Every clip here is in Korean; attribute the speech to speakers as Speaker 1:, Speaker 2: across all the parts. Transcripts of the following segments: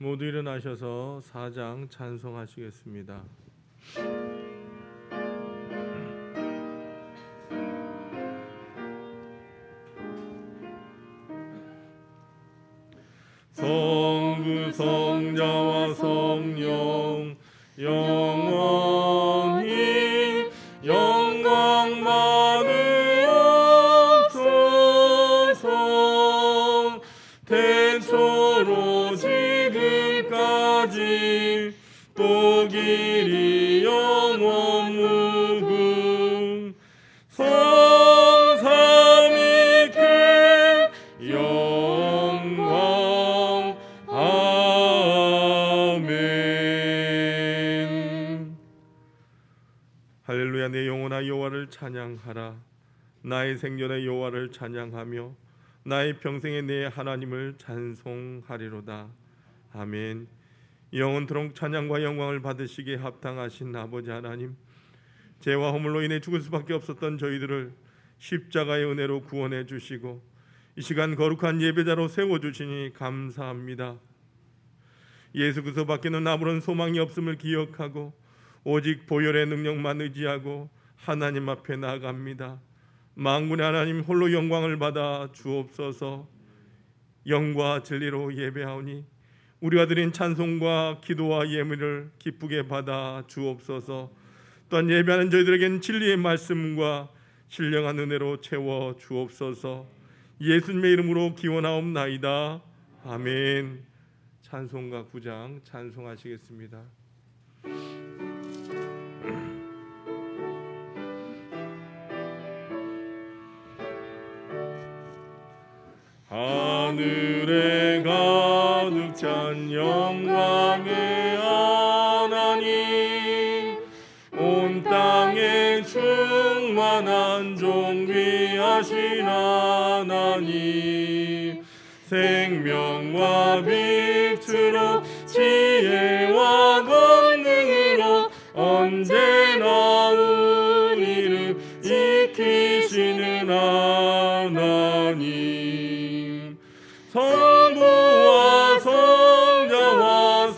Speaker 1: 모두 일어나셔서 사장 찬송하시겠습니다. 성부 성자와 성령 영원히 영광 받으옵소서. 태초로 지금까지 또 길이 영원 무궁 성삼위께 영광. 아멘. 할렐루야. 내 영혼아 여호와를 찬양하라. 나의 생전에 여호와를 찬양하며 나의 평생에 내 하나님을 찬송하리로다. 아멘. 영원토록 찬양과 영광을 받으시기에 합당하신 아버지 하나님, 죄와 허물로 인해 죽을 수밖에 없었던 저희들을 십자가의 은혜로 구원해 주시고 이 시간 거룩한 예배자로 세워주시니 감사합니다. 예수 그리스도밖에는 아무런 소망이 없음을 기억하고 오직 보혈의 능력만 의지하고 하나님 앞에 나아갑니다. 만군의 하나님 홀로 영광을 받아 주옵소서. 영과 진리로 예배하오니 우리가 드린 찬송과 기도와 예물을 기쁘게 받아 주옵소서. 또한 예배하는 저희들에겐 진리의 말씀과 신령한 은혜로 채워 주옵소서. 예수님의 이름으로 기원하옵나이다. 아멘. 찬송가 9장 찬송하시겠습니다. 하늘에 가득 찬 영광의 하나님, 온 땅에 충만한 존귀하신 하나님, 생명과 빛으로 지혜와 권능으로 언제나 우리를 지키시는 하나님, 성부와 성자와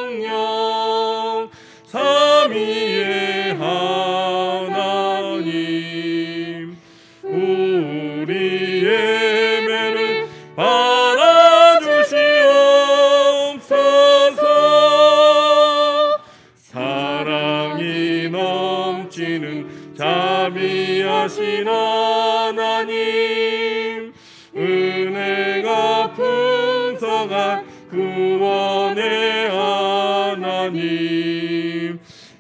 Speaker 1: 성령 삼위의 하나님, 우리의 예배를 받아주시옵소서. 사랑이 넘치는 자비하신 하나님, 은혜가 풍성한 구원의 하나님,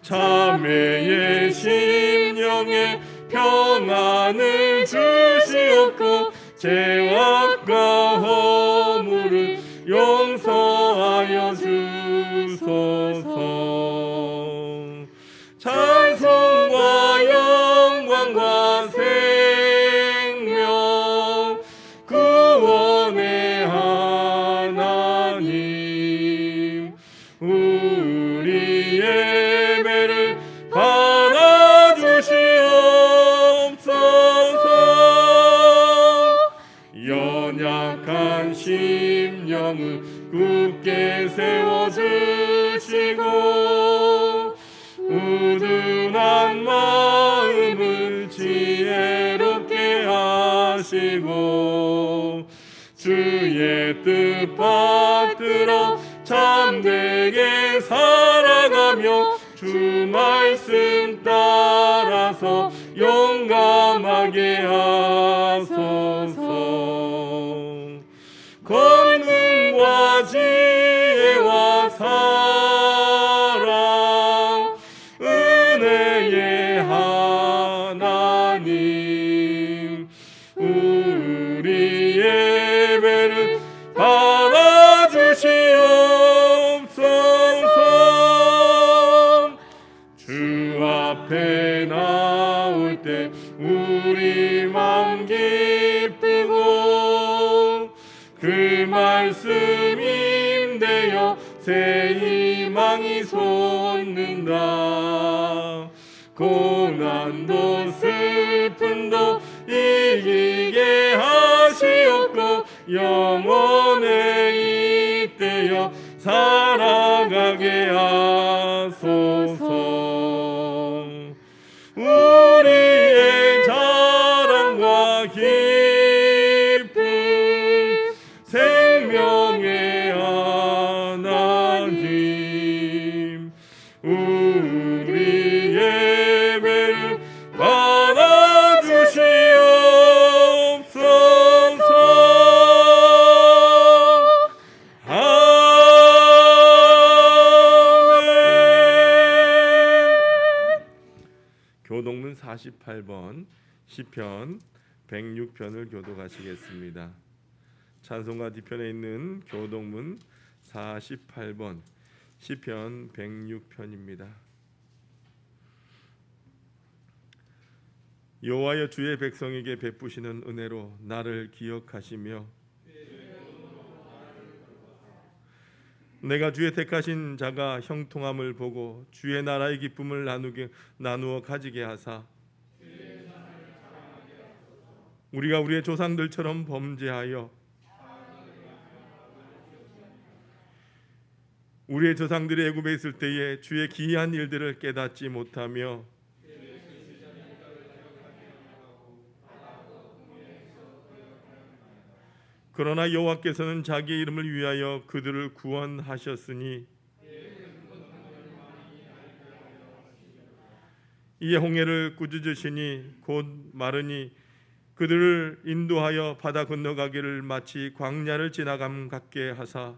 Speaker 1: 자매의 심령에 평안을 주시옵고 죄악과 허물을 용서하여 주소서. 찬송과 영광과 생명 구원의 하나님, 우리 예배를 받아주시옵소서. 연약한 심령을 굳게 세워주시고 우둔한 마음을 지혜롭게 하시고 주의 뜻 받들어 참되게 살아가며 주 말씀 따라서 용감하게 하소서. 권능과 지혜와 사랑 은혜의 하나님, 우리 예배를 받아주시옵소서. 주 앞에 나올 때 우리 마음 기쁘고 그 말씀 임되어 새 희망이 솟는다. 고난도 슬픔도 이기게 하시옵고 영원의 이때에 살아가게 하소서. 우리의 자랑과 기쁨 생명의 하나님, 우리 예배를 받아주시옵소서. 교동문 48번 시편 106편을 교독하시겠습니다. 찬송가 뒤편에 있는 교동문 48번 시편 106편입니다. 여호와여, 주의 백성에게 베푸시는 은혜로 나를 기억하시며 내가 주의 택하신 자가 형통함을 보고 주의 나라의 기쁨을 나누어 가지게 하사 우리가 우리의 조상들처럼 범죄하여 우리의 조상들이 애굽에 있을 때에 주의 기이한 일들을 깨닫지 못하며 그러나 여호와께서는 자기의 이름을 위하여 그들을 구원하셨으니 이에 홍해를 꾸짖으시니 곧 마르니 그들을 인도하여 바다 건너가기를 마치 광야를 지나감 같게 하사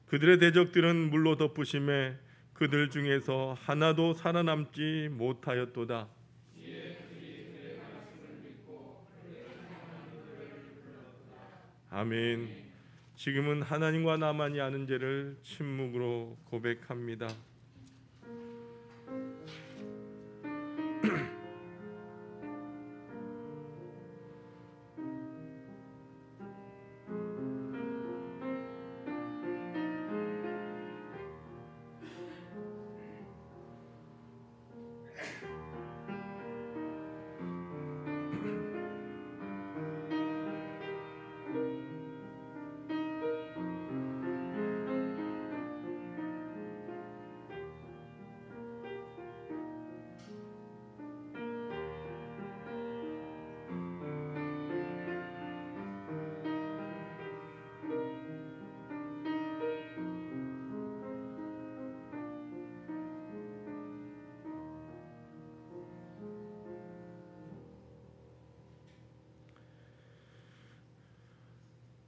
Speaker 1: 그들의 대적들은 물로 덮으심에 그들 중에서 하나도 살아남지 못하였도다. 아멘. 지금은 하나님과 나만이 아는 죄를 침묵으로 고백합니다.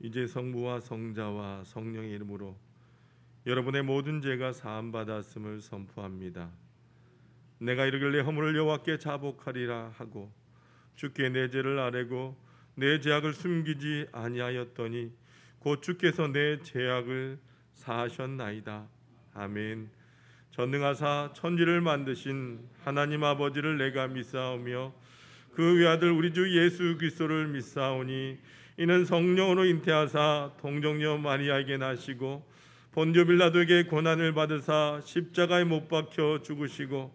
Speaker 1: 이제 성부와 성자와 성령의 이름으로 여러분의 모든 죄가 사함 받았음을 선포합니다. 내가 이르길래 허물을 여호와께 자복하리라 하고 주께 내 죄를 아뢰고 내 죄악을 숨기지 아니하였더니 곧 주께서 내 죄악을 사하셨나이다. 아멘. 전능하사 천지를 만드신 하나님 아버지를 내가 믿사오며 그 외아들 우리 주 예수 그리스도를 믿사오니 이는 성령으로 잉태하사 동정녀 마리아에게 나시고 본디오 빌라도에게 고난을 받으사 십자가에 못 박혀 죽으시고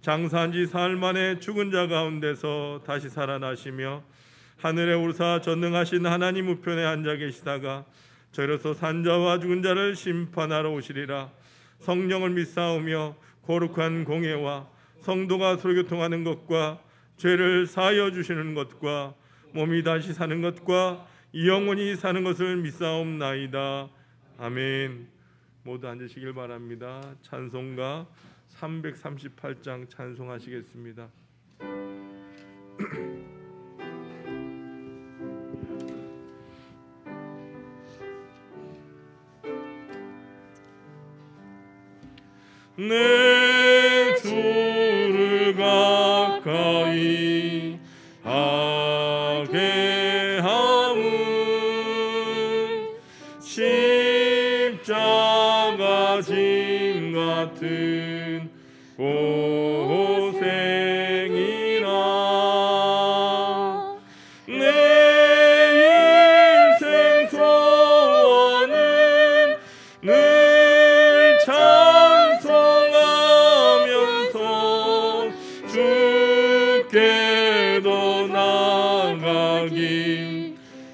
Speaker 1: 장사한 지 사흘 만에 죽은 자 가운데서 다시 살아나시며 하늘에 오르사 전능하신 하나님 우편에 앉아 계시다가 저희로서 산자와 죽은 자를 심판하러 오시리라. 성령을 믿사오며 거룩한 공예와 성도가 서로 교통하는 것과 죄를 사하여 주시는 것과 몸이 다시 사는 것과 영원히 사는 것을 믿사옵나이다. 아멘. 모두 앉으시길 바랍니다. 찬송가 338장 찬송하시겠습니다. 내 주를 가까이 하게 함은 십자가 짐 같은 고생이라. 내 인생 소원은 늘 찬송하면서 주께도 나가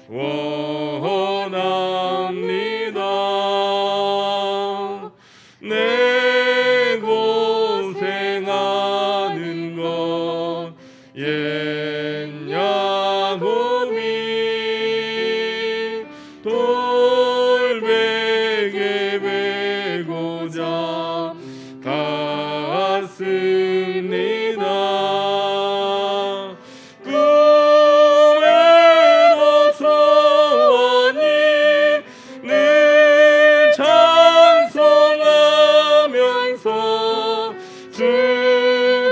Speaker 1: 원합니다. 내 고생하는 것 옛 야곱이 돌베개 메고자 갔습니다. 꿈에도 소원이 늘 찬송하면서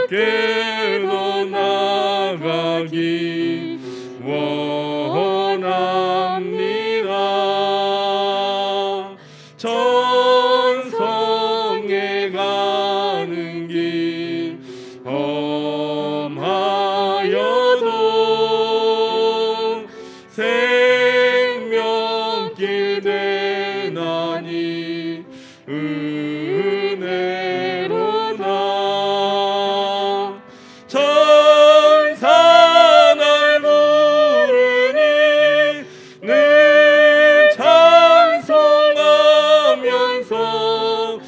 Speaker 1: 주께로 나가기 원합니다. 천성에 가는 길 험하여도 생명길 되나니 은혜로다. 천사 날 부르니 늘 찬송하면서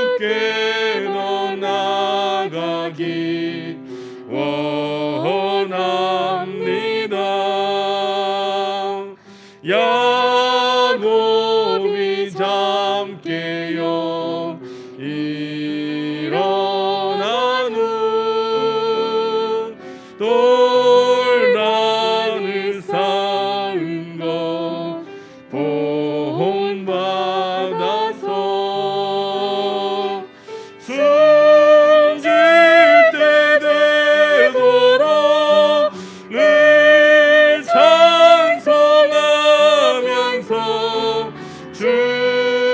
Speaker 1: 주께로 나가기 원합니다. 야곱이 잠 깨어 일어난 후 돌단을 쌓은 것 본받아서 숨질 때 되도록 늘 찬송하면서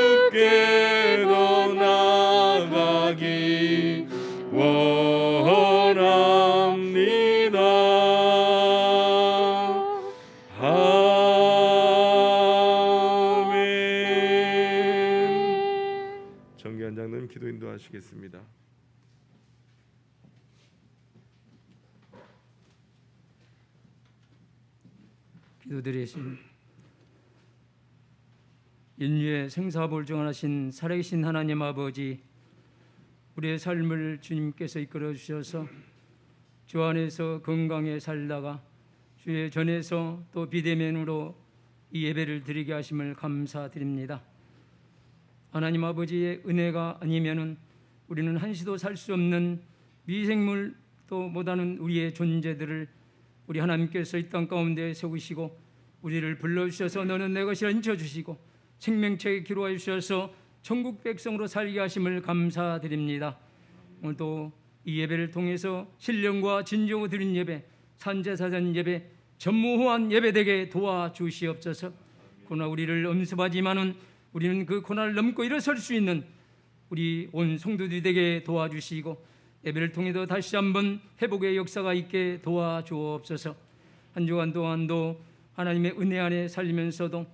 Speaker 1: 주께로 나가기 원합니다. 아멘. 정기한장님 기도 인도하시겠습니다.
Speaker 2: 기도드리겠습니다. 인류의 생사볼정하신 살아계신 하나님 아버지, 우리의 삶을 주님께서 이끌어 주셔서 주 안에서 건강에 살다가 주의 전에서 또 비대면으로 이 예배를 드리게 하심을 감사드립니다. 하나님 아버지의 은혜가 아니면은 우리는 한시도 살 수 없는 미생물 또 못하는 우리의 존재들을 우리 하나님께서 이 땅 가운데 세우시고 우리를 불러주셔서 너는 내 것이라 인쳐주시고 생명책에 기록하여 주셔서 천국 백성으로 살게 하심을 감사드립니다. 오늘도 이 예배를 통해서 신령과 진정으로 드린 예배, 산제사전 예배, 전무후한 예배되게 도와주시옵소서. 그러나 우리를 엄습하지만은 우리는 그 고난을 넘고 일어설 수 있는 우리 온 성도들이 되게 도와주시고 예배를 통해서 다시 한번 회복의 역사가 있게 도와주옵소서. 한 주간 동안도 하나님의 은혜 안에 살리면서도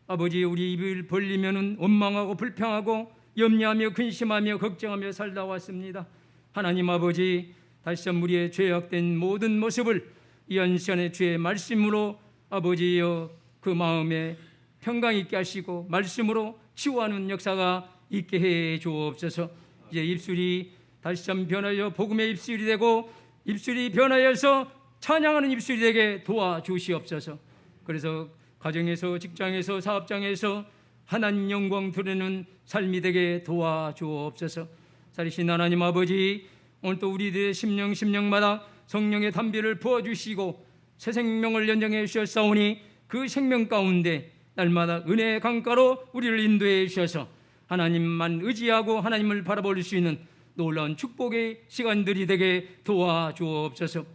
Speaker 2: 아버지 우리 입을 벌리면은 원망하고 불평하고 염려하며 근심하며 걱정하며 살다 왔습니다. 하나님 아버지 다시 한번 우리의 죄악된 모든 모습을 이 한 시간에 주의 말씀으로 아버지여 그 마음에 평강 있게 하시고 말씀으로 치유하는 역사가 있게 해 주옵소서. 이제 입술이 다시 한번 변하여 복음의 입술이 되고 입술이 변하여서 찬양하는 입술이 되게 도와주시옵소서. 그래서 가정에서 직장에서 사업장에서 하나님 영광 드리는 삶이 되게 도와주옵소서. 살리신 하나님 아버지, 오늘 또 우리들의 심령마다 성령의 담비를 부어주시고 새 생명을 연장해 주셨사오니 그 생명 가운데 날마다 은혜의 강가로 우리를 인도해 주셔서 하나님만 의지하고 하나님을 바라볼 수 있는 놀라운 축복의 시간들이 되게 도와주옵소서.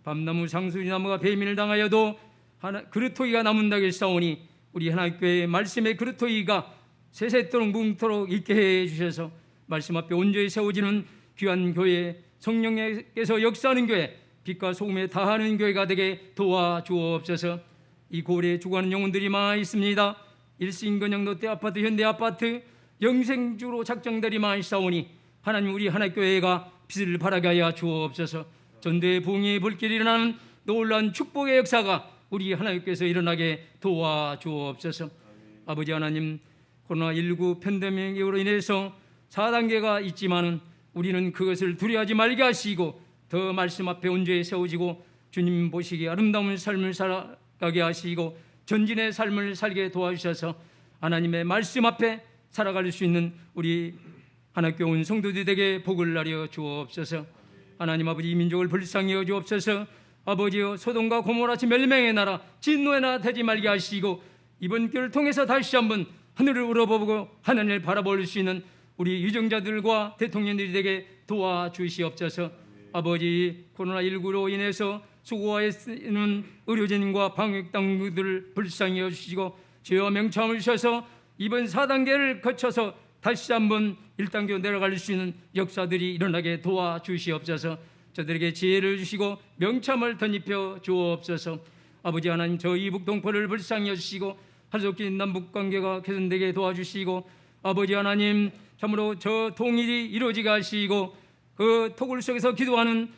Speaker 2: 밤나무 상수리나무가 배민을 당하여도 그릇토기가 남은다고 싸우니 우리 하나님교회의 말씀의 그릇토기가 세세토록 뭉토록 있게 해 주셔서 말씀 앞에 온전히 세워지는 귀한 교회, 성령께서 역사하는 교회, 빛과 소금에 다하는 교회가 되게 도와주옵소서. 이 고을에 죽어가는 영혼들이 많이 있습니다. 일시인근영 롯데아파트, 현대아파트, 영생주로 작정들이 많이 싸우니 하나님 우리 하나교회가 빛을 발하게 하여 주옵소서. 전도의 부흥의 불길이 일어나는 놀라운 축복의 역사가 우리 하나님께서 일어나게 도와주옵소서. 아버지 하나님, 코로나19 팬데믹으로 인해서 4단계가 있지만은 우리는 그것을 두려워하지 말게 하시고 더 말씀 앞에 온전히 세워지고 주님 보시기에 아름다운 삶을 살아가게 하시고 전진의 삶을 살게 도와주셔서 하나님의 말씀 앞에 살아갈 수 있는 우리 하나님께 온 성도들이 되게 복을 나려 주옵소서. 하나님 아버지, 이 민족을 불쌍히 여겨 주옵소서. 아버지여, 소돔과 고모라같이 멸망의 나라 진노의 나라 되지 말게 하시고 이번 기회를 통해서 다시 한번 하늘을 우러보고 하나님을 바라볼 수 있는 우리 유정자들과 대통령들이 되게 도와주시옵소서. 아버지, 코로나19로 인해서 수고하시는 의료진과 방역당국들을 불쌍히 여주시고 죄와 명참을 주셔서 이번 4단계를 거쳐서 다시 한번 1단계로 내려갈 수 있는 역사들이 일어나게 도와주시옵소서. 저들에게 지혜를 주시고 명참을 덧입혀 주옵소서. 아버지 하나님, 저 이북 동포를 불쌍히 여주시고 하루속히 남북관계가 개선되게 도와주시고 아버지 하나님, 참으로 저 통일이 이루어지게 하시고 그 토굴 속에서 기도하는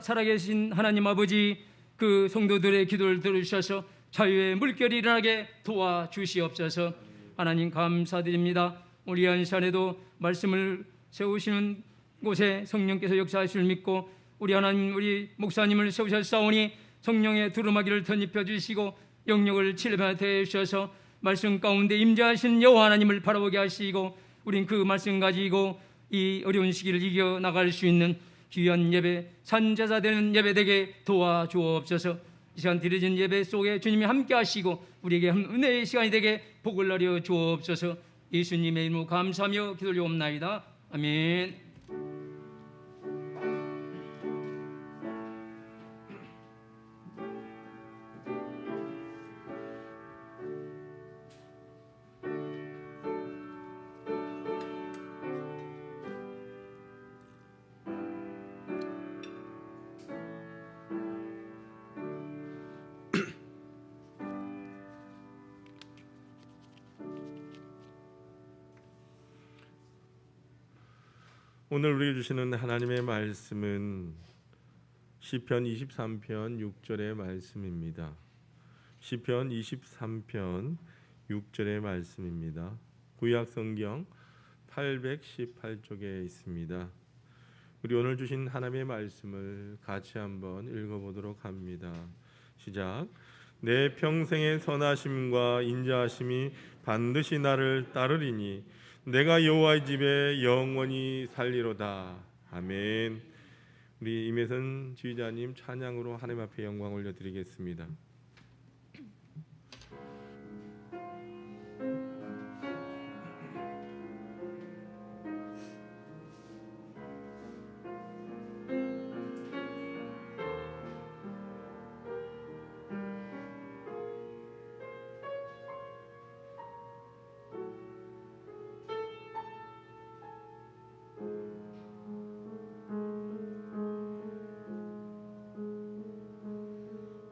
Speaker 2: 살아계신 하나님 아버지, 그 성도들의 기도를 들으셔서 자유의 물결이 일어나게 도와주시옵소서. 하나님 감사드립니다. 우리 안산에도 말씀을 세우시는 곳에 성령께서 역사하실 줄 믿고 우리 하나님, 우리 목사님을 세우셨사오니 성령의 두루마기를 덧입혀 주시고 영역을 칠배하여 주셔서 말씀 가운데 임재하신 여호와 하나님을 바라보게 하시고 우린 그 말씀 가지고 이 어려운 시기를 이겨나갈 수 있는 귀한 예배, 산제사 되는 예배 되게 도와주옵소서. 이 시간 드려진 예배 속에 주님이 함께 하시고 우리에게 은혜의 시간이 되게 복을 나려 주옵소서. 예수님의 이름으로 감사하며 기도드리옵나이다. 아멘.
Speaker 1: 오늘 우리에게 주시는 하나님의 말씀은 시편 23편 6절의 말씀입니다. 시편 23편 6절의 말씀입니다. 구약 성경 818쪽에 있습니다. 우리 오늘 주신 하나님의 말씀을 같이 한번 읽어보도록 합니다. 시작. 내 평생의 선하심과 인자하심이 반드시 나를 따르리니 내가 여호와의 집에 영원히 살리로다. 아멘. 우리 임혜선 지휘자님 찬양으로 하나님 앞에 영광 올려드리겠습니다.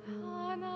Speaker 3: 하나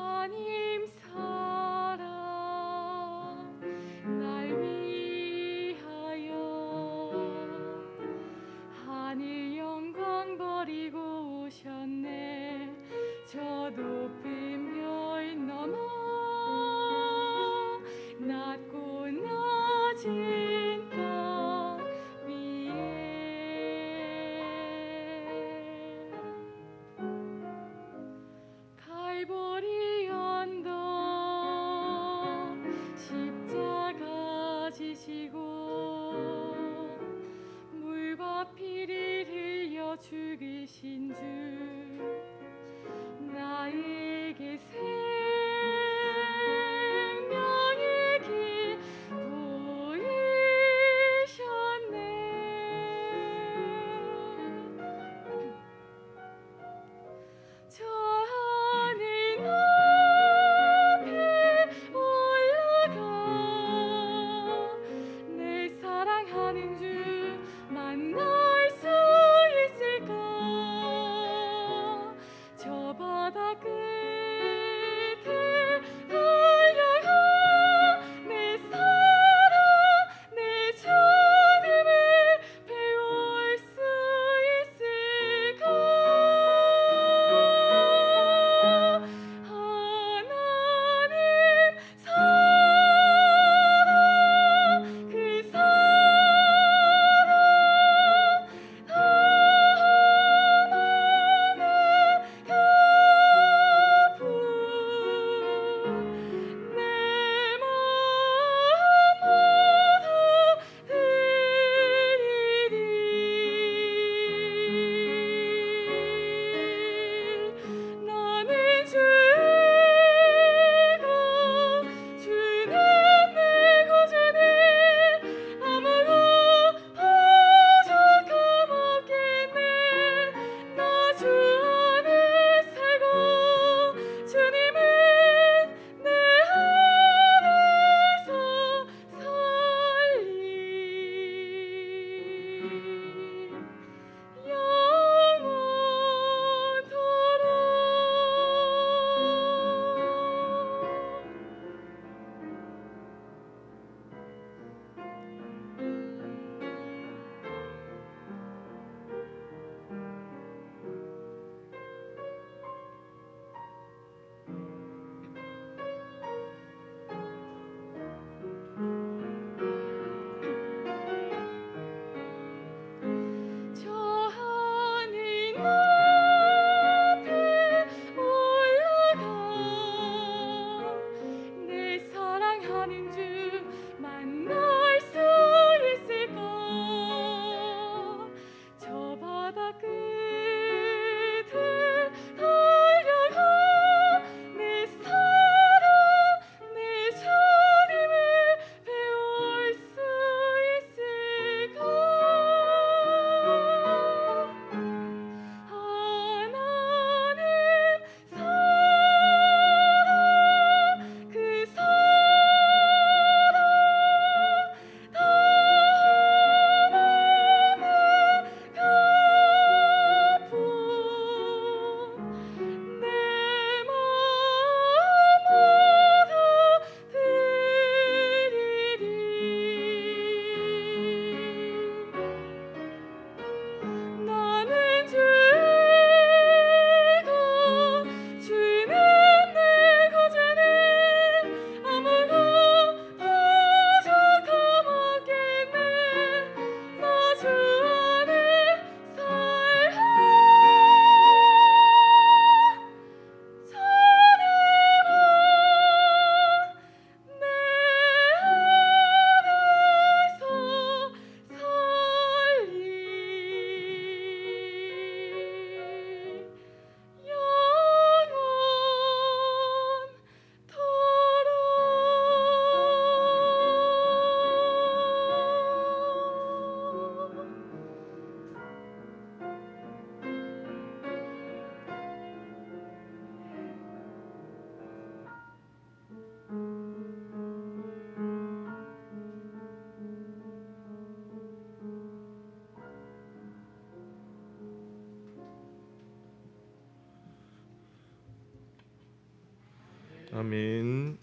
Speaker 1: 아멘.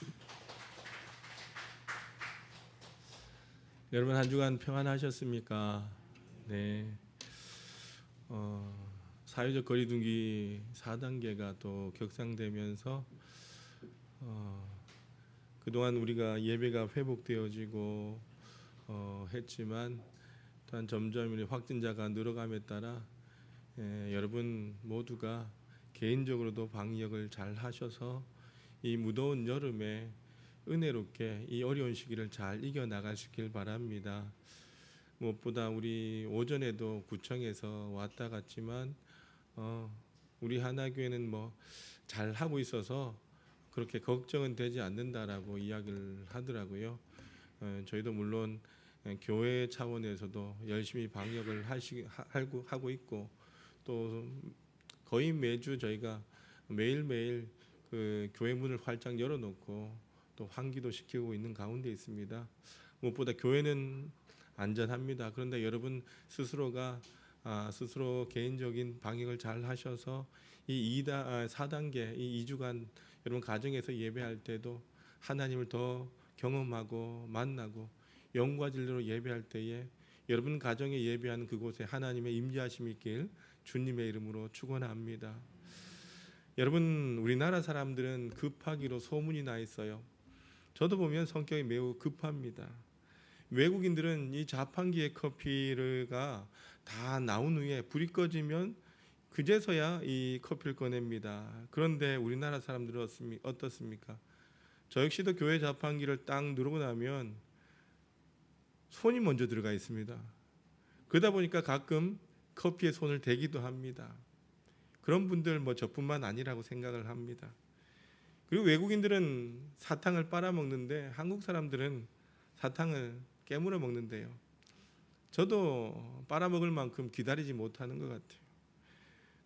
Speaker 3: 여러분 한 주간 평안하셨습니까? 네. 사회적 거리두기 4단계가 또 격상되면서 그동안 우리가 예배가 회복되어지고 했지만 또한 점점 우리 확진자가 늘어감에 따라 여러분 모두가 개인적으로도 방역을 잘 하셔서 이 무더운 여름에 은혜롭게 이 어려운 시기를 잘 이겨나가시길 바랍니다. 무엇보다 우리 오전에도 구청에서 왔다 갔지만 우리 하나교회는 뭐 잘 하고 있어서 그렇게 걱정은 되지 않는다라고 이야기를 하더라고요. 저희도 물론 교회 차원에서도 열심히 방역을 하고 있고 또 거의 매주 저희가 매일매일 그 교회 문을 활짝 열어놓고 또 환기도 시키고 있는 가운데 있습니다. 무엇보다 교회는 안전합니다. 그런데 여러분 스스로가 스스로 개인적인 방역을 잘 하셔서 이 4단계 이 2주간 여러분 가정에서 예배할 때도 하나님을 더 경험하고 만나고 영과 진리로 예배할 때에 여러분 가정에 예배하는 그곳에 하나님의 임재하심이 있길 주님의 이름으로 축원합니다. 여러분 우리나라 사람들은 급하기로 소문이 나 있어요. 저도 보면 성격이 매우 급합니다. 외국인들은 이 자판기의 커피가 다 나온 후에 불이 꺼지면 그제서야 이 커피를 꺼냅니다. 그런데 우리나라 사람들은 어떻습니까? 저 역시도 교회 자판기를 딱 누르고 나면 손이 먼저 들어가 있습니다. 그러다 보니까 가끔 커피에 손을 대기도 합니다. 그런 분들 뭐 저뿐만 아니라고 생각을 합니다. 그리고 외국인들은 사탕을 빨아먹는데 한국 사람들은 사탕을 깨물어 먹는데요. 저도 빨아먹을 만큼 기다리지 못하는 것 같아요.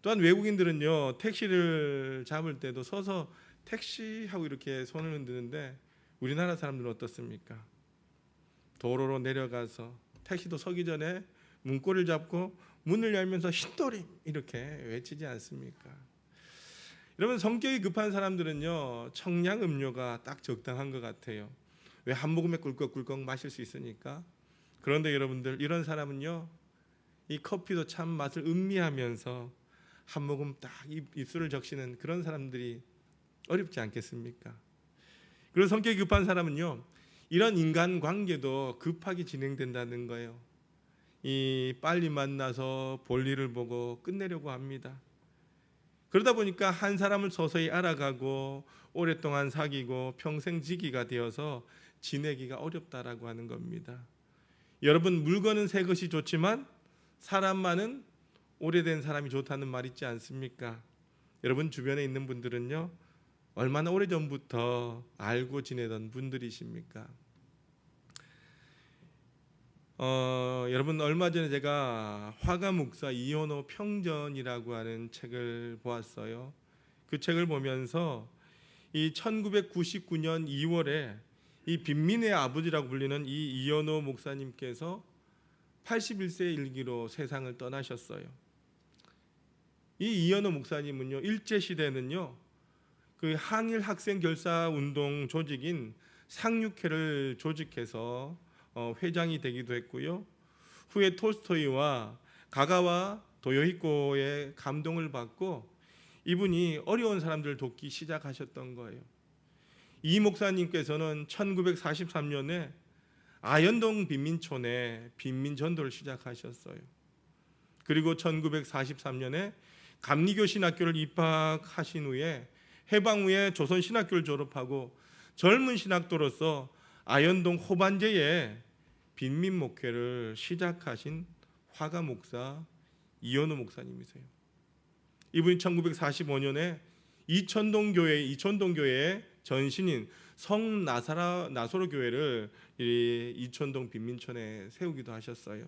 Speaker 3: 또한 외국인들은요 택시를 잡을 때도 서서 택시하고 이렇게 손을 흔드는데 우리나라 사람들은 어떻습니까? 도로로 내려가서 택시도 서기 전에 문고리를 잡고 문을 열면서 흰도림 이렇게 외치지 않습니까? 여러분 성격이 급한 사람들은요 청량 음료가 딱 적당한 것 같아요. 왜 한 모금에 꿀꺽꿀꺽 마실 수 있으니까. 그런데 여러분들 이런 사람은요 이 커피도 참 맛을 음미하면서 한 모금 딱 입술을 적시는 그런 사람들이 어렵지 않겠습니까? 그리고 성격이 급한 사람은요 이런 인간관계도 급하게 진행된다는 거예요. 이 빨리 만나서 볼일을 보고 끝내려고 합니다. 그러다 보니까 한 사람을 서서히 알아가고 오랫동안 사귀고 평생 지기가 되어서 지내기가 어렵다라고 하는 겁니다. 여러분 물건은 새 것이 좋지만 사람만은 오래된 사람이 좋다는 말 있지 않습니까? 여러분 주변에 있는 분들은요 얼마나 오래전부터 알고 지내던 분들이십니까? 여러분 얼마 전에 제가 화가 목사 이현호 평전이라고 하는 책을 보았어요. 그 책을 보면서 이 1999년 2월에 이 빈민의 아버지라고 불리는 이 이현호 목사님께서 81세 일기로 세상을 떠나셨어요. 이 이현호 목사님은요 일제 시대는요 그 항일 학생 결사 운동 조직인 상륙회를 조직해서 회장이 되기도 했고요. 후에 톨스토이와 가가와 도요히코의 감동을 받고 이분이 어려운 사람들을 돕기 시작하셨던 거예요. 이 목사님께서는 1943년에 아현동 빈민촌에 빈민전도를 시작하셨어요. 그리고 1943년에 감리교 신학교를 입학하신 후에 해방 후에 조선신학교를 졸업하고 젊은 신학도로서 아현동 호반제에 빈민목회를 시작하신 화가 목사 이현호 목사님이세요. 이분이 1945년에 이천동교회의 전신인 성나사로 교회를 이천동 빈민촌에 세우기도 하셨어요.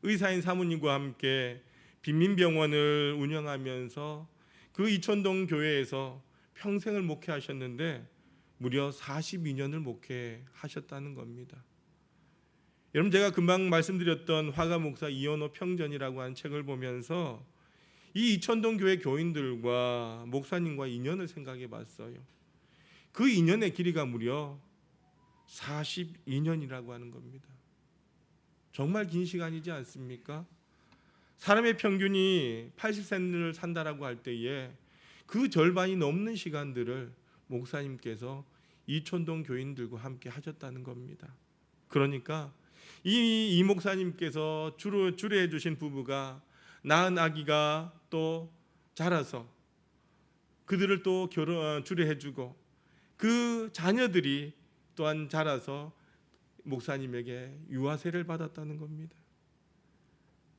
Speaker 3: 의사인 사모님과 함께 빈민병원을 운영하면서 그 이천동 교회에서 평생을 목회하셨는데 무려 42년을 목회하셨다는 겁니다. 여러분 제가 금방 말씀드렸던 화가 목사 이현호 평전이라고 하는 책을 보면서 이 이천동 교회 교인들과 목사님과 인연을 생각해 봤어요. 그 인연의 길이가 무려 42년이라고 하는 겁니다. 정말 긴 시간이지 않습니까? 사람의 평균이 80세를 산다라고 할 때에 그 절반이 넘는 시간들을 목사님께서 이촌동 교인들과 함께 하셨다는 겁니다. 그러니까 이 목사님께서 주례해 주신 부부가 낳은 아기가 또 자라서 그들을 또 주례해 주고 그 자녀들이 또한 자라서 목사님에게 유아세를 받았다는 겁니다.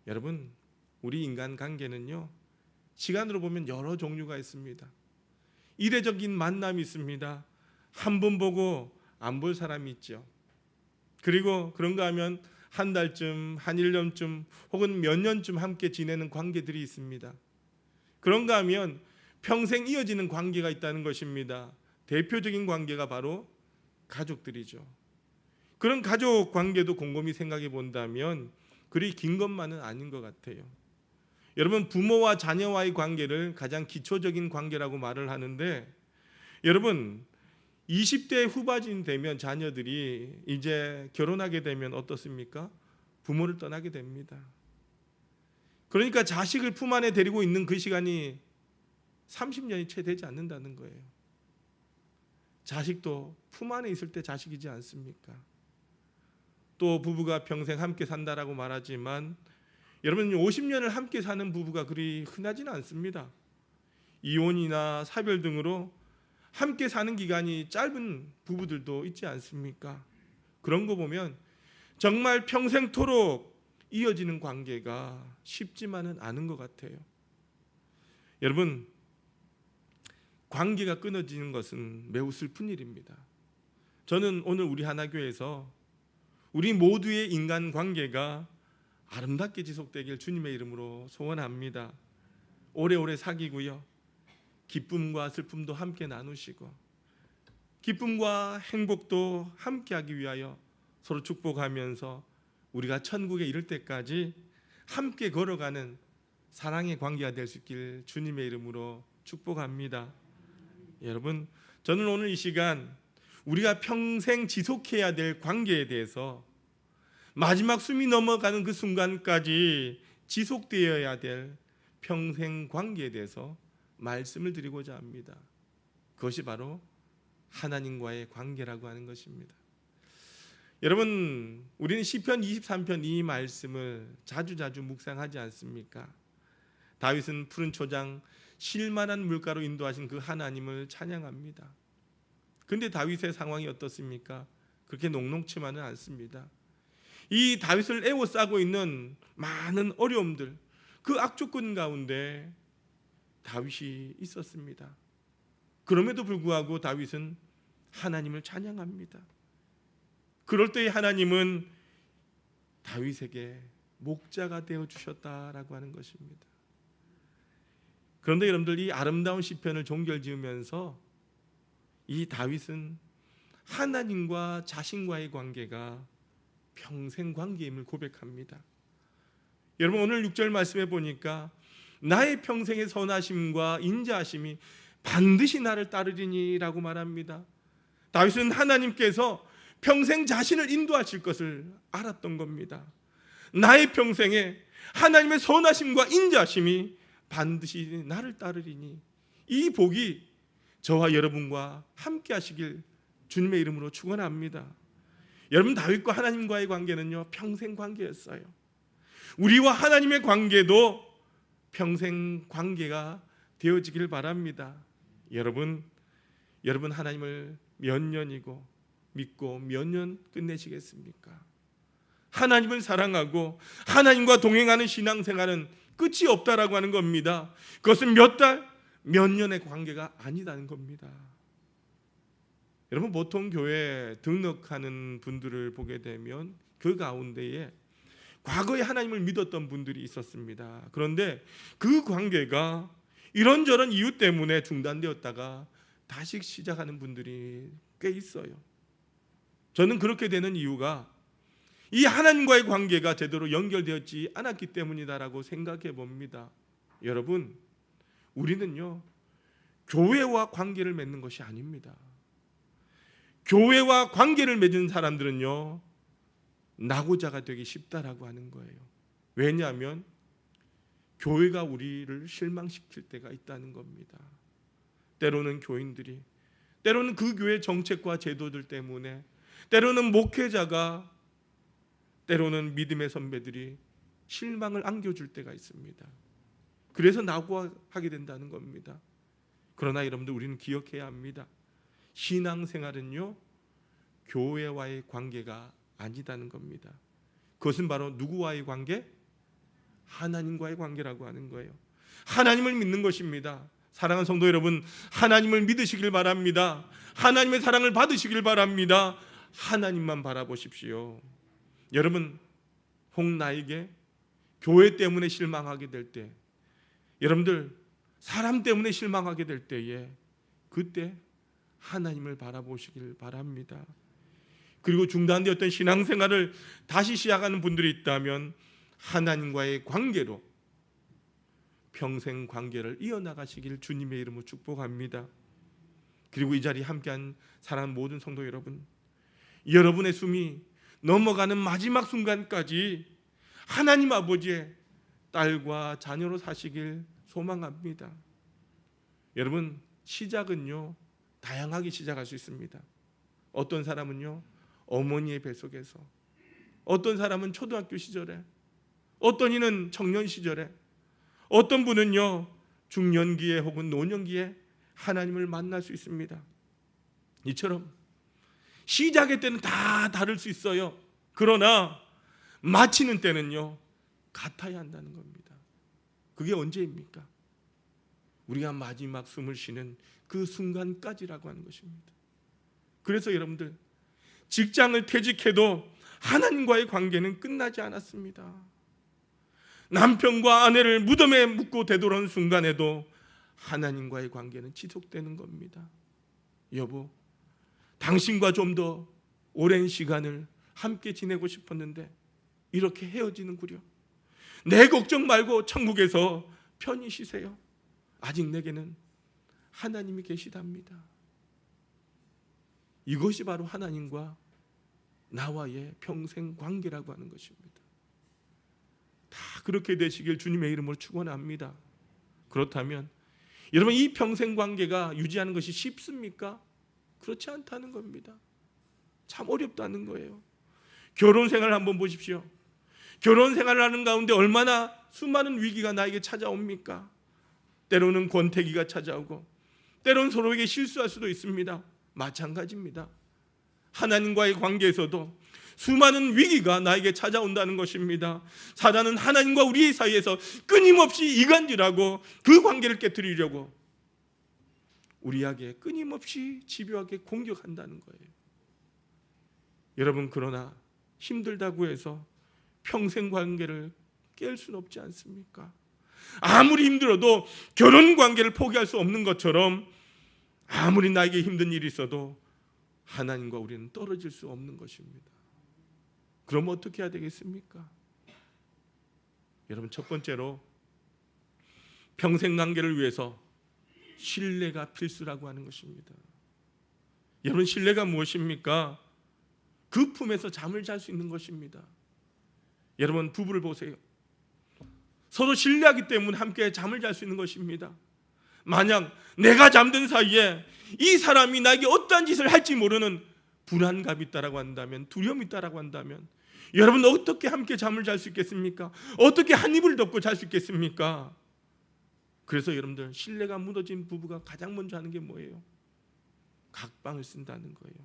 Speaker 3: 여러분, 우리 인간 관계는요, 시간으로 보면 여러 종류가 있습니다. 이례적인 만남이 있습니다. 한 번 보고 안 볼 사람이 있죠. 그리고 그런가 하면 한 달쯤, 한 1년쯤 혹은 몇 년쯤 함께 지내는 관계들이 있습니다. 그런가 하면 평생 이어지는 관계가 있다는 것입니다. 대표적인 관계가 바로 가족들이죠. 그런 가족 관계도 곰곰이 생각해 본다면 그리 긴 것만은 아닌 것 같아요. 여러분, 부모와 자녀와의 관계를 가장 기초적인 관계라고 말을 하는데, 여러분 20대 후반이 되면 자녀들이 이제 결혼하게 되면 어떻습니까? 부모를 떠나게 됩니다. 그러니까 자식을 품 안에 데리고 있는 그 시간이 30년이 채 되지 않는다는 거예요. 자식도 품 안에 있을 때 자식이지 않습니까? 또 부부가 평생 함께 산다라고 말하지만 여러분 50년을 함께 사는 부부가 그리 흔하지는 않습니다. 이혼이나 사별 등으로 함께 사는 기간이 짧은 부부들도 있지 않습니까? 그런 거 보면 정말 평생토록 이어지는 관계가 쉽지만은 않은 것 같아요. 여러분, 관계가 끊어지는 것은 매우 슬픈 일입니다. 저는 오늘 우리 하나교회에서 우리 모두의 인간 관계가 아름답게 지속되길 주님의 이름으로 소원합니다. 오래오래 사귀고요, 기쁨과 슬픔도 함께 나누시고 기쁨과 행복도 함께하기 위하여 서로 축복하면서 우리가 천국에 이를 때까지 함께 걸어가는 사랑의 관계가 될 수 있길 주님의 이름으로 축복합니다. 여러분, 저는 오늘 이 시간 우리가 평생 지속해야 될 관계에 대해서 마지막 숨이 넘어가는 그 순간까지 지속되어야 될 평생 관계에 대해서 말씀을 드리고자 합니다. 그것이 바로 하나님과의 관계라고 하는 것입니다. 여러분, 우리는 시편 23편 이 말씀을 자주자주 묵상하지 않습니까? 다윗은 푸른 초장 쉴만한 물가로 인도하신 그 하나님을 찬양합니다. 그런데 다윗의 상황이 어떻습니까? 그렇게 녹록치만은 않습니다. 이 다윗을 에워싸고 있는 많은 어려움들, 그 악조건 가운데 다윗이 있었습니다. 그럼에도 불구하고 다윗은 하나님을 찬양합니다. 그럴 때에 하나님은 다윗에게 목자가 되어 주셨다라고 하는 것입니다. 그런데 여러분들, 이 아름다운 시편을 종결지으면서 이 다윗은 하나님과 자신과의 관계가 평생 관계임을 고백합니다. 여러분, 오늘 6절 말씀에 보니까 나의 평생의 선하심과 인자하심이 반드시 나를 따르리니 라고 말합니다. 다윗은 하나님께서 평생 자신을 인도하실 것을 알았던 겁니다. 나의 평생에 하나님의 선하심과 인자하심이 반드시 나를 따르리니, 이 복이 저와 여러분과 함께 하시길 주님의 이름으로 축원합니다. 여러분, 다윗과 하나님과의 관계는요, 평생 관계였어요. 우리와 하나님의 관계도 평생 관계가 되어지길 바랍니다. 여러분 하나님을 몇 년이고 믿고 몇 년 끝내시겠습니까? 하나님을 사랑하고 하나님과 동행하는 신앙생활은 끝이 없다라고 하는 겁니다. 그것은 몇 달, 몇 년의 관계가 아니다는 겁니다. 여러분, 보통 교회에 등록하는 분들을 보게 되면 그 가운데에 과거에 하나님을 믿었던 분들이 있었습니다. 그런데 그 관계가 이런저런 이유 때문에 중단되었다가 다시 시작하는 분들이 꽤 있어요. 저는 그렇게 되는 이유가 이 하나님과의 관계가 제대로 연결되었지 않았기 때문이다라고 생각해 봅니다. 여러분, 우리는요, 교회와 관계를 맺는 것이 아닙니다.
Speaker 1: 교회와 관계를 맺은 사람들은요, 낙오자가 되기 쉽다라고 하는 거예요. 왜냐하면 교회가 우리를 실망시킬 때가 있다는 겁니다. 때로는 교인들이, 때로는 그 교회 정책과 제도들 때문에, 때로는 목회자가, 때로는 믿음의 선배들이 실망을 안겨줄 때가 있습니다. 그래서 낙오하게 된다는 겁니다. 그러나 여러분들, 우리는 기억해야 합니다. 신앙생활은요, 교회와의 관계가 아니다는 겁니다. 그것은 바로 누구와의 관계? 하나님과의 관계라고 하는 거예요. 하나님을 믿는 것입니다. 사랑하는 성도 여러분, 하나님을 믿으시길 바랍니다. 하나님의 사랑을 받으시길 바랍니다. 하나님만 바라보십시오. 여러분, 혹 나에게 교회 때문에 실망하게 될 때, 여러분들 사람 때문에 실망하게 될 때에, 그때 하나님을 바라보시길 바랍니다. 그리고 중단되었던 신앙생활을 다시 시작하는 분들이 있다면 하나님과의 관계로 평생 관계를 이어나가시길 주님의 이름으로 축복합니다. 그리고 이 자리에 함께한 사랑하는 모든 성도 여러분, 여러분의 숨이 넘어가는 마지막 순간까지 하나님 아버지의 딸과 자녀로 사시길 소망합니다. 여러분, 시작은요, 다양하게 시작할 수 있습니다. 어떤 사람은요, 어머니의 뱃속에서, 어떤 사람은 초등학교 시절에, 어떤 이는 청년 시절에, 어떤 분은요 중년기에 혹은 노년기에 하나님을 만날 수 있습니다. 이처럼 시작의 때는 다 다를 수 있어요. 그러나 마치는 때는요 같아야 한다는 겁니다. 그게 언제입니까? 우리가 마지막 숨을 쉬는 그 순간까지라고 하는 것입니다. 그래서 여러분들, 직장을 퇴직해도 하나님과의 관계는 끝나지 않았습니다. 남편과 아내를 무덤에 묻고 되돌아오는 순간에도 하나님과의 관계는 지속되는 겁니다. 여보, 당신과 좀 더 오랜 시간을 함께 지내고 싶었는데 이렇게 헤어지는구려. 내 걱정 말고 천국에서 편히 쉬세요. 아직 내게는 하나님이 계시답니다. 이것이 바로 하나님과 나와의 평생 관계라고 하는 것입니다. 다 그렇게 되시길 주님의 이름으로 축원합니다. 그렇다면 여러분, 이 평생 관계가 유지하는 것이 쉽습니까? 그렇지 않다는 겁니다. 참 어렵다는 거예요. 결혼 생활을 한번 보십시오. 결혼 생활을 하는 가운데 얼마나 수많은 위기가 나에게 찾아옵니까? 때로는 권태기가 찾아오고, 때로는 서로에게 실수할 수도 있습니다. 마찬가지입니다. 하나님과의 관계에서도 수많은 위기가 나에게 찾아온다는 것입니다. 사단은 하나님과 우리 사이에서 끊임없이 이간질하고 그 관계를 깨뜨리려고 우리에게 끊임없이 집요하게 공격한다는 거예요. 여러분, 그러나 힘들다고 해서 평생 관계를 깰 수는 없지 않습니까? 아무리 힘들어도 결혼 관계를 포기할 수 없는 것처럼, 아무리 나에게 힘든 일이 있어도 하나님과 우리는 떨어질 수 없는 것입니다. 그럼 어떻게 해야 되겠습니까? 여러분, 첫 번째로 평생 관계를 위해서 신뢰가 필수라고 하는 것입니다. 여러분, 신뢰가 무엇입니까? 그 품에서 잠을 잘 수 있는 것입니다. 여러분, 부부를 보세요. 서로 신뢰하기 때문에 함께 잠을 잘 수 있는 것입니다. 만약 내가 잠든 사이에 이 사람이 나에게 어떠한 짓을 할지 모르는 불안감이 있다라고 한다면, 두려움이 있다라고 한다면, 여러분 어떻게 함께 잠을 잘 수 있겠습니까? 어떻게 한 이불을 덮고 잘 수 있겠습니까? 그래서 여러분들, 신뢰가 무너진 부부가 가장 먼저 하는 게 뭐예요? 각방을 쓴다는 거예요.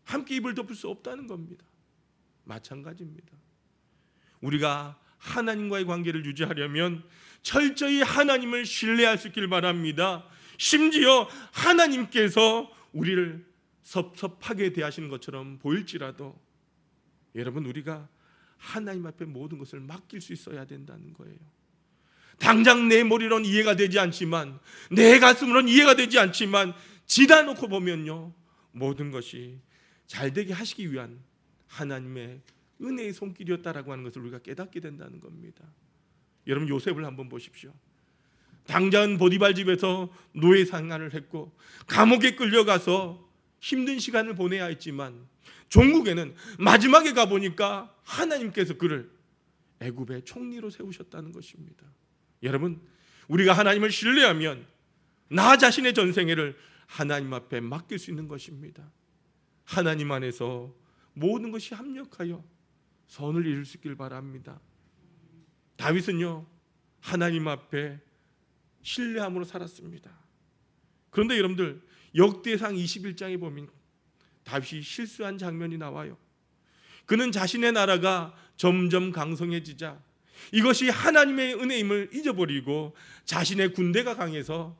Speaker 1: 함께 이불 덮을 수 없다는 겁니다. 마찬가지입니다. 우리가 하나님과의 관계를 유지하려면 철저히 하나님을 신뢰할 수 있길 바랍니다. 심지어 하나님께서 우리를 섭섭하게 대하시는 것처럼 보일지라도 여러분, 우리가 하나님 앞에 모든 것을 맡길 수 있어야 된다는 거예요. 당장 내 머리로는 이해가 되지 않지만, 내 가슴으로는 이해가 되지 않지만, 지다 놓고 보면요, 모든 것이 잘 되게 하시기 위한 하나님의 은혜의 손길이었다라고 하는 것을 우리가 깨닫게 된다는 겁니다. 여러분, 요셉을 한번 보십시오. 당장 보디발 집에서 노예 생활을 했고 감옥에 끌려가서 힘든 시간을 보내야 했지만 종국에는 마지막에 가보니까 하나님께서 그를 애굽의 총리로 세우셨다는 것입니다. 여러분, 우리가 하나님을 신뢰하면 나 자신의 전생애를 하나님 앞에 맡길 수 있는 것입니다. 하나님 안에서 모든 것이 합력하여 선을 이룰 수 있길 바랍니다. 다윗은요, 하나님 앞에 신뢰함으로 살았습니다. 그런데 여러분들, 역대상 21장에 보면 다윗이 실수한 장면이 나와요. 그는 자신의 나라가 점점 강성해지자 이것이 하나님의 은혜임을 잊어버리고 자신의 군대가 강해서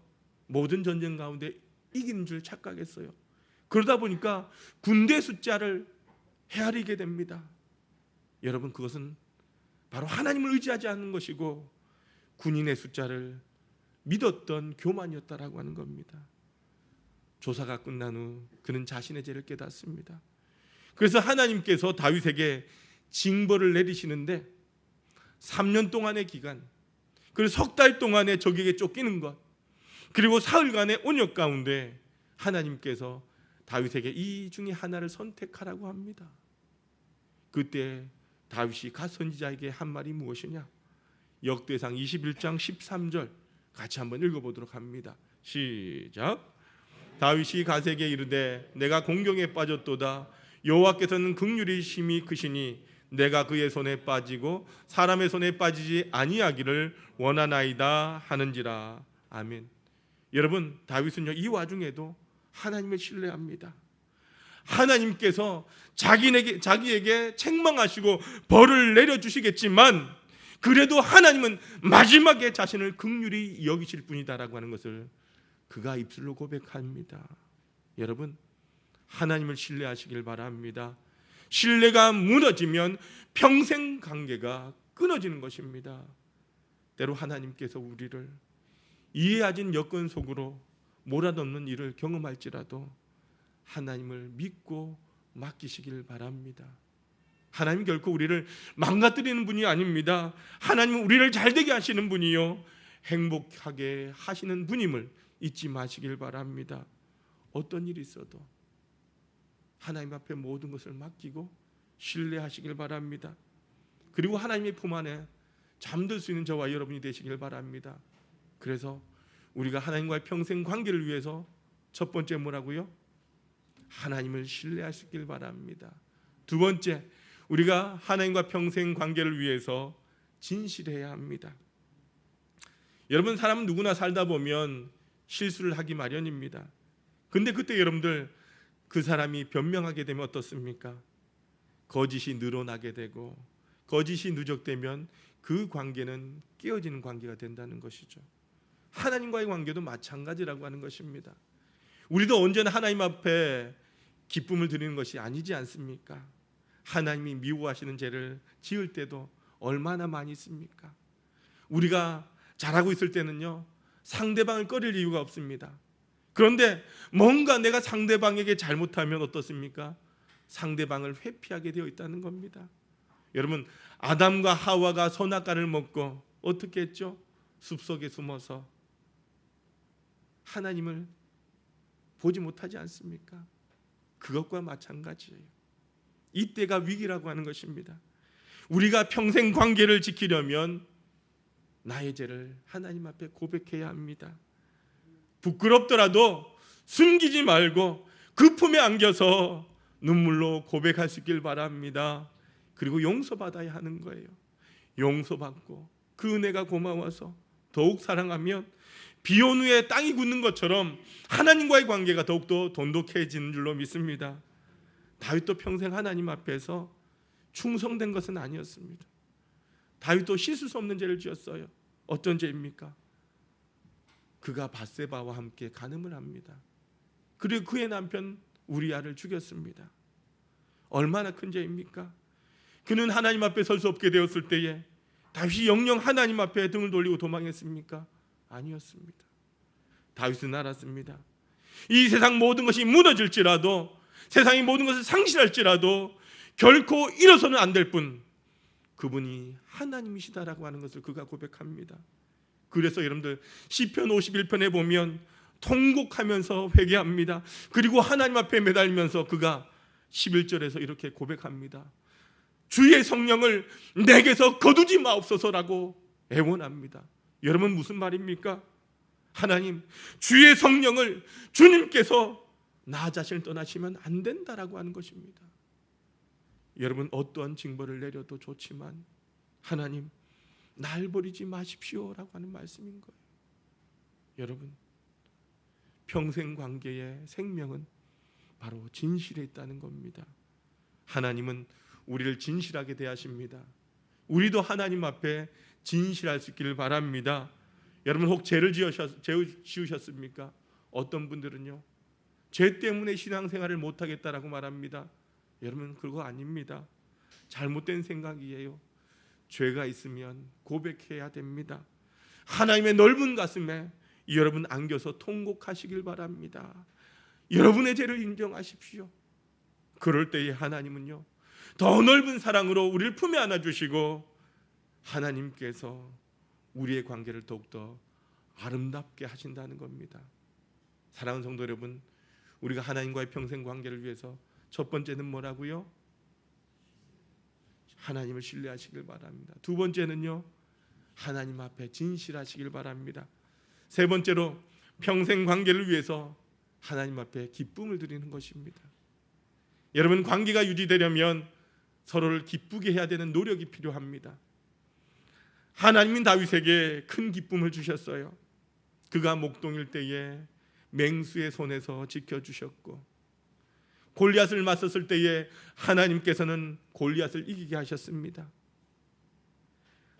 Speaker 1: 모든 전쟁 가운데 이기는 줄 착각했어요. 그러다 보니까 군대 숫자를 헤아리게 됩니다. 여러분, 그것은 바로 하나님을 의지하지 않는 것이고 군인의 숫자를 믿었던 교만이었다라고 하는 겁니다. 조사가 끝난 후 그는 자신의 죄를 깨닫습니다. 그래서 하나님께서 다윗에게 징벌을 내리시는데 3년 동안의 기간, 그리고 석 달 동안의 적에게 쫓기는 것, 그리고 사흘간의 온역 가운데 하나님께서 다윗에게 이 중에 하나를 선택하라고 합니다. 그때 다윗이 갓 선지자에게 한 말이 무엇이냐? 역대상 21장 13절 같이 한번 읽어보도록 합니다. 시작. 다윗이 갓에게 이르되 내가 공경에 빠졌도다. 여호와께서는 긍휼이 심히 크시니 내가 그의 손에 빠지고 사람의 손에 빠지지 아니하기를 원하나이다 하는지라. 아멘. 여러분, 다윗은요, 이 와중에도 하나님을 신뢰합니다. 하나님께서 자기에게 책망하시고 벌을 내려주시겠지만 그래도 하나님은 마지막에 자신을 긍휼히 여기실 분이다라고 하는 것을 그가 입술로 고백합니다. 여러분, 하나님을 신뢰하시길 바랍니다. 신뢰가 무너지면 평생 관계가 끊어지는 것입니다. 때로 하나님께서 우리를 이해하진 여건 속으로 몰아넣는 일을 경험할지라도 하나님을 믿고 맡기시길 바랍니다. 하나님 결코 우리를 망가뜨리는 분이 아닙니다. 하나님은 우리를 잘되게 하시는 분이요 행복하게 하시는 분임을 잊지 마시길 바랍니다. 어떤 일이 있어도 하나님 앞에 모든 것을 맡기고 신뢰하시길 바랍니다. 그리고 하나님의 품 안에 잠들 수 있는 저와 여러분이 되시길 바랍니다. 그래서 우리가 하나님과의 평생 관계를 위해서 첫 번째 뭐라고요? 하나님을 신뢰하시길 바랍니다. 두 번째, 우리가 하나님과 평생 관계를 위해서 진실해야 합니다. 여러분, 사람은 누구나 살다 보면 실수를 하기 마련입니다. 근데 그때 여러분들 그 사람이 변명하게 되면 어떻습니까? 거짓이 늘어나게 되고 거짓이 누적되면 그 관계는 깨어지는 관계가 된다는 것이죠. 하나님과의 관계도 마찬가지라고 하는 것입니다. 우리도 언제나 하나님 앞에 기쁨을 드리는 것이 아니지 않습니까? 하나님이 미워하시는 죄를 지을 때도 얼마나 많이 있습니까? 우리가 잘하고 있을 때는요, 상대방을 꺼릴 이유가 없습니다. 그런데 뭔가 내가 상대방에게 잘못하면 어떻습니까? 상대방을 회피하게 되어 있다는 겁니다. 여러분, 아담과 하와가 선악과를 먹고 어떻게 했죠? 숲속에 숨어서 하나님을 보지 못하지 않습니까? 그것과 마찬가지예요. 이때가 위기라고 하는 것입니다. 우리가 평생 관계를 지키려면 나의 죄를 하나님 앞에 고백해야 합니다. 부끄럽더라도 숨기지 말고 그 품에 안겨서 눈물로 고백할 수 있길 바랍니다. 그리고 용서받아야 하는 거예요. 용서받고 그 은혜가 고마워서 더욱 사랑하면 비온 후에 땅이 굳는 것처럼 하나님과의 관계가 더욱더 돈독해지는 줄로 믿습니다. 다윗도 평생 하나님 앞에서 충성된 것은 아니었습니다. 다윗도 씻을 수 없는 죄를 지었어요. 어떤 죄입니까? 그가 밧세바와 함께 간음을 합니다. 그리고 그의 남편 우리아를 죽였습니다. 얼마나 큰 죄입니까? 그는 하나님 앞에 설 수 없게 되었을 때에 다윗이 영영 하나님 앞에 등을 돌리고 도망했습니까? 아니었습니다. 다윗은 알았습니다. 이 세상 모든 것이 무너질지라도, 세상이 모든 것을 상실할지라도 결코 잃어서는 안 될 분, 그분이 하나님이시다라고 하는 것을 그가 고백합니다. 그래서 여러분들 시편 51편에 보면 통곡하면서 회개합니다. 그리고 하나님 앞에 매달면서 그가 11절에서 이렇게 고백합니다. 주의 성령을 내게서 거두지 마옵소서라고 애원합니다. 여러분, 무슨 말입니까? 하나님, 주의 성령을 주님께서 나 자신을 떠나시면 안 된다라고 하는 것입니다. 여러분, 어떠한 징벌을 내려도 좋지만 하나님, 날 버리지 마십시오라고 하는 말씀인 거예요. 여러분, 평생 관계의 생명은 바로 진실에 있다는 겁니다. 하나님은 우리를 진실하게 대하십니다. 우리도 하나님 앞에 진실할 수 있기를 바랍니다. 여러분, 혹 죄를 지으셨습니까? 어떤 분들은요, 죄 때문에 신앙생활을 못하겠다라고 말합니다. 여러분, 그거 아닙니다. 잘못된 생각이에요. 죄가 있으면 고백해야 됩니다. 하나님의 넓은 가슴에 여러분 안겨서 통곡하시길 바랍니다. 여러분의 죄를 인정하십시오. 그럴 때에 하나님은요, 더 넓은 사랑으로 우리를 품에 안아주시고 하나님께서 우리의 관계를 더욱더 아름답게 하신다는 겁니다. 사랑하는 성도 여러분, 우리가 하나님과의 평생 관계를 위해서 첫 번째는 뭐라고요? 하나님을 신뢰하시길 바랍니다. 두 번째는요, 하나님 앞에 진실하시길 바랍니다. 세 번째로 평생 관계를 위해서 하나님 앞에 기쁨을 드리는 것입니다. 여러분, 관계가 유지되려면 서로를 기쁘게 해야 되는 노력이 필요합니다. 하나님은 다윗에게 큰 기쁨을 주셨어요. 그가 목동일 때에 맹수의 손에서 지켜주셨고, 골리앗을 맞섰을 때에 하나님께서는 골리앗을 이기게 하셨습니다.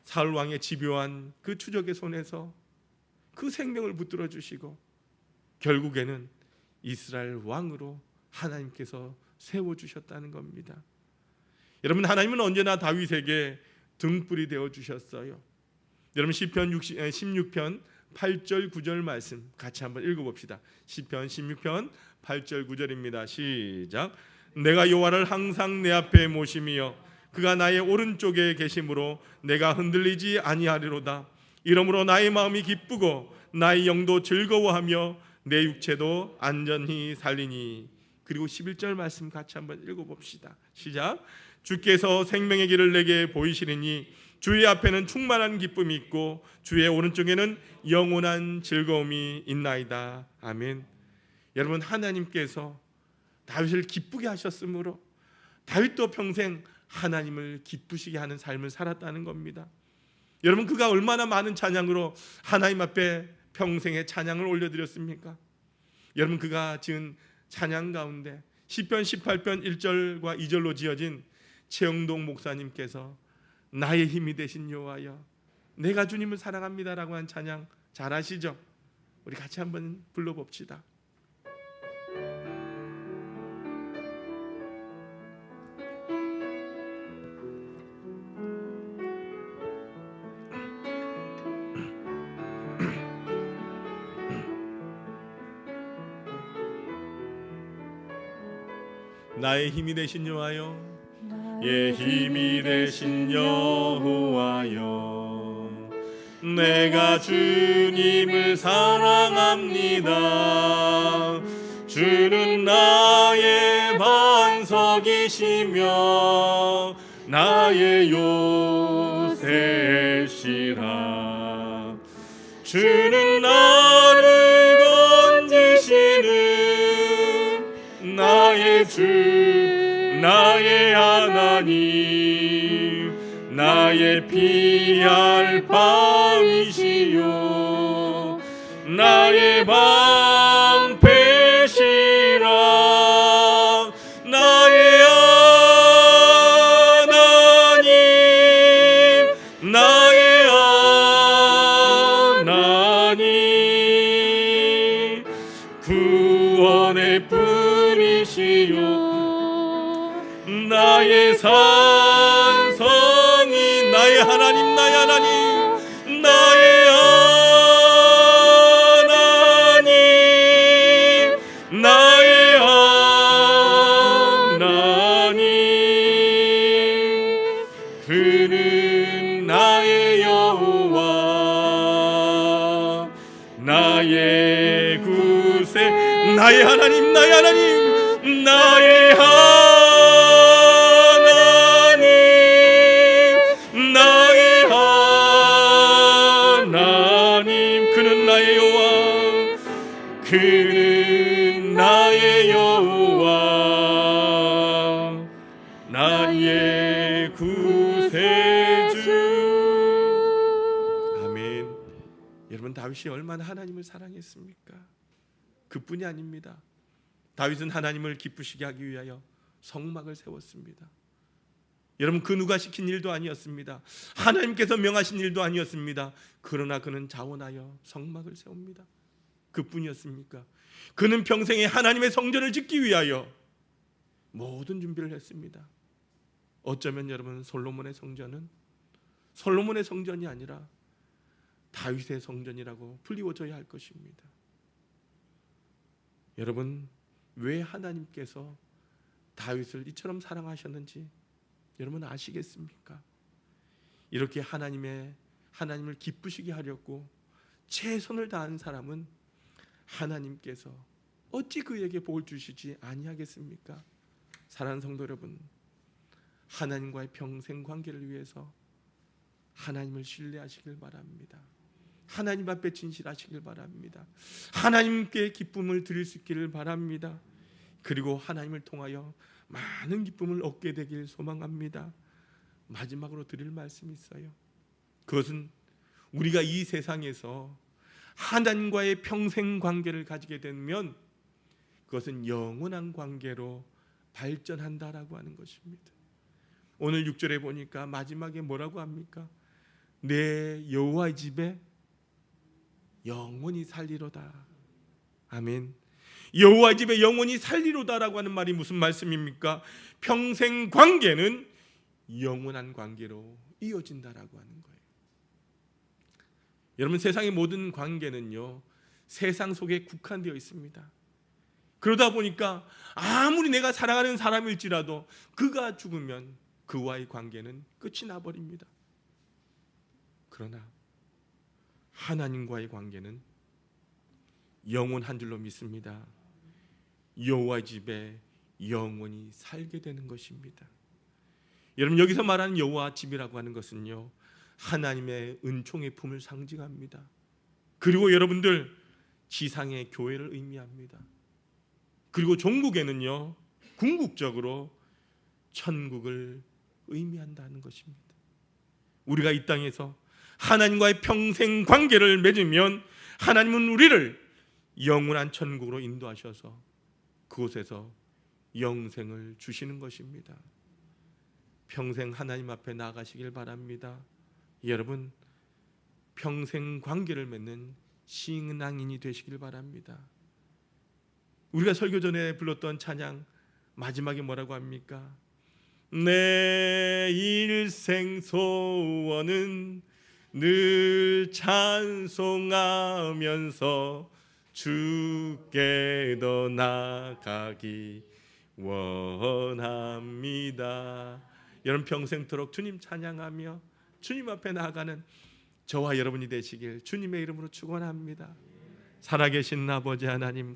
Speaker 1: 사울 왕의 집요한 그 추적의 손에서 그 생명을 붙들어 주시고 결국에는 이스라엘 왕으로 하나님께서 세워주셨다는 겁니다. 여러분, 하나님은 언제나 다윗에게 등불이 되어 주셨어요. 여러분, 시편 16편 8절 9절 말씀 같이 한번 읽어봅시다. 시편 16편 8절 9절입니다. 시작. 내가 여호와를 항상 내 앞에 모심이여 그가 나의 오른쪽에 계심으로 내가 흔들리지 아니하리로다. 이러므로 나의 마음이 기쁘고 나의 영도 즐거워하며 내 육체도 안전히 살리니. 그리고 11절 말씀 같이 한번 읽어봅시다. 시작. 주께서 생명의 길을 내게 보이시리니 주의 앞에는 충만한 기쁨이 있고 주의 오른쪽에는 영원한 즐거움이 있나이다. 아멘. 여러분, 하나님께서 다윗을 기쁘게 하셨으므로 다윗도 평생 하나님을 기쁘시게 하는 삶을 살았다는 겁니다. 여러분, 그가 얼마나 많은 찬양으로 하나님 앞에 평생의 찬양을 올려드렸습니까? 여러분, 그가 지은 찬양 가운데 시편 18편 1절과 2절로 지어진 최영동 목사님께서 나의 힘이 되신 여호와여 내가 주님을 사랑합니다라고 한 찬양 잘 아시죠? 우리 같이 한번 불러봅시다. 나의 힘이 되신 여호와여 예 힘이 되신 여호와여 내가 주님을 사랑합니다. 주는 나의 반석이시며 나의 요새시라. 주는 나를 건지시는 나의 주 나의 하나님 나의 피할 방이시요 나의 방패시라. 나의 하나님 나의 하나님 구원의 뿐이시요 나의 산성이 나의 하나님 나의 하나님 나의 하나님 나의 하나님 그는 나의 여호와 나의 구 나의 하나님, 나의 하나님, 나의 하나님, 나의 하나님. 그는 나의 여호와, 그는 나의 여호와, 나의 구세주. 아멘. 여러분, 다윗이 얼마나 하나님을 사랑했습니까? 그뿐이 아닙니다. 다윗은 하나님을 기쁘시게 하기 위하여 성막을 세웠습니다. 여러분, 그 누가 시킨 일도 아니었습니다. 하나님께서 명하신 일도 아니었습니다. 그러나 그는 자원하여 성막을 세웁니다. 그뿐이었습니까? 그는 평생에 하나님의 성전을 짓기 위하여 모든 준비를 했습니다. 어쩌면 여러분, 솔로몬의 성전은 솔로몬의 성전이 아니라 다윗의 성전이라고 불리워져야 할 것입니다. 여러분, 왜 하나님께서 다윗을 이처럼 사랑하셨는지 여러분 아시겠습니까? 이렇게 하나님을 기쁘시게 하려고 최선을 다한 사람은 하나님께서 어찌 그에게 복을 주시지 아니하겠습니까? 사랑하는 성도 여러분, 하나님과의 평생 관계를 위해서 하나님을 신뢰하시길 바랍니다. 하나님 앞에 진실하시길 바랍니다. 하나님께 기쁨을 드릴 수 있기를 바랍니다. 그리고 하나님을 통하여 많은 기쁨을 얻게 되길 소망합니다. 마지막으로 드릴 말씀이 있어요. 그것은 우리가 이 세상에서 하나님과의 평생 관계를 가지게 되면 그것은 영원한 관계로 발전한다라고 하는 것입니다. 오늘 6절에 보니까 마지막에 뭐라고 합니까? 내 여호와의 집에 영원히 살리로다. 아멘. 여호와의 집에 영원히 살리로다라고 하는 말이 무슨 말씀입니까? 평생 관계는 영원한 관계로 이어진다라고 하는 거예요. 여러분, 세상의 모든 관계는요, 세상 속에 국한되어 있습니다. 그러다 보니까 아무리 내가 사랑하는 사람일지라도 그가 죽으면 그와의 관계는 끝이 나버립니다. 그러나 하나님과의 관계는 영원한 줄로 믿습니다. 여호와의 집에 영원히 살게 되는 것입니다. 여러분, 여기서 말하는 여호와 집이라고 하는 것은요, 하나님의 은총의 품을 상징합니다. 그리고 여러분들, 지상의 교회를 의미합니다. 그리고 종국에는요, 궁극적으로 천국을 의미한다는 것입니다. 우리가 이 땅에서 하나님과의 평생 관계를 맺으면 하나님은 우리를 영원한 천국으로 인도하셔서 그곳에서 영생을 주시는 것입니다. 평생 하나님 앞에 나아가시길 바랍니다. 여러분, 평생 관계를 맺는 신앙인이 되시길 바랍니다. 우리가 설교 전에 불렀던 찬양 마지막에 뭐라고 합니까? 내 일생 소원은 늘 찬송하면서 주께 더 나아가기 원합니다. 여러분, 평생토록 주님 찬양하며 주님 앞에 나아가는 저와 여러분이 되시길 주님의 이름으로 축원합니다. 살아계신 아버지 하나님,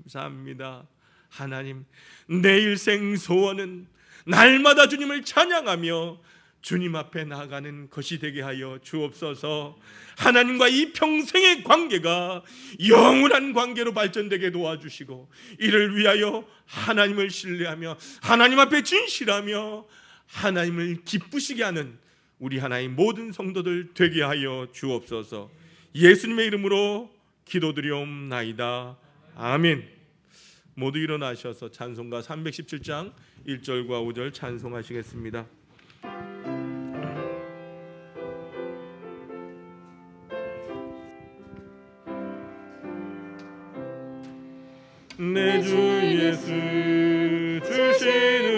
Speaker 1: 감사합니다. 하나님, 내 일생 소원은 날마다 주님을 찬양하며 주님 앞에 나아가는 것이 되게 하여 주옵소서. 하나님과 이 평생의 관계가 영원한 관계로 발전되게 도와주시고, 이를 위하여 하나님을 신뢰하며 하나님 앞에 진실하며 하나님을 기쁘시게 하는 우리 하나의 모든 성도들 되게 하여 주옵소서. 예수님의 이름으로 기도드리옵나이다. 아멘. 모두 일어나셔서 찬송가 317장 1절과 5절 찬송하시겠습니다. 내 주 예수 주신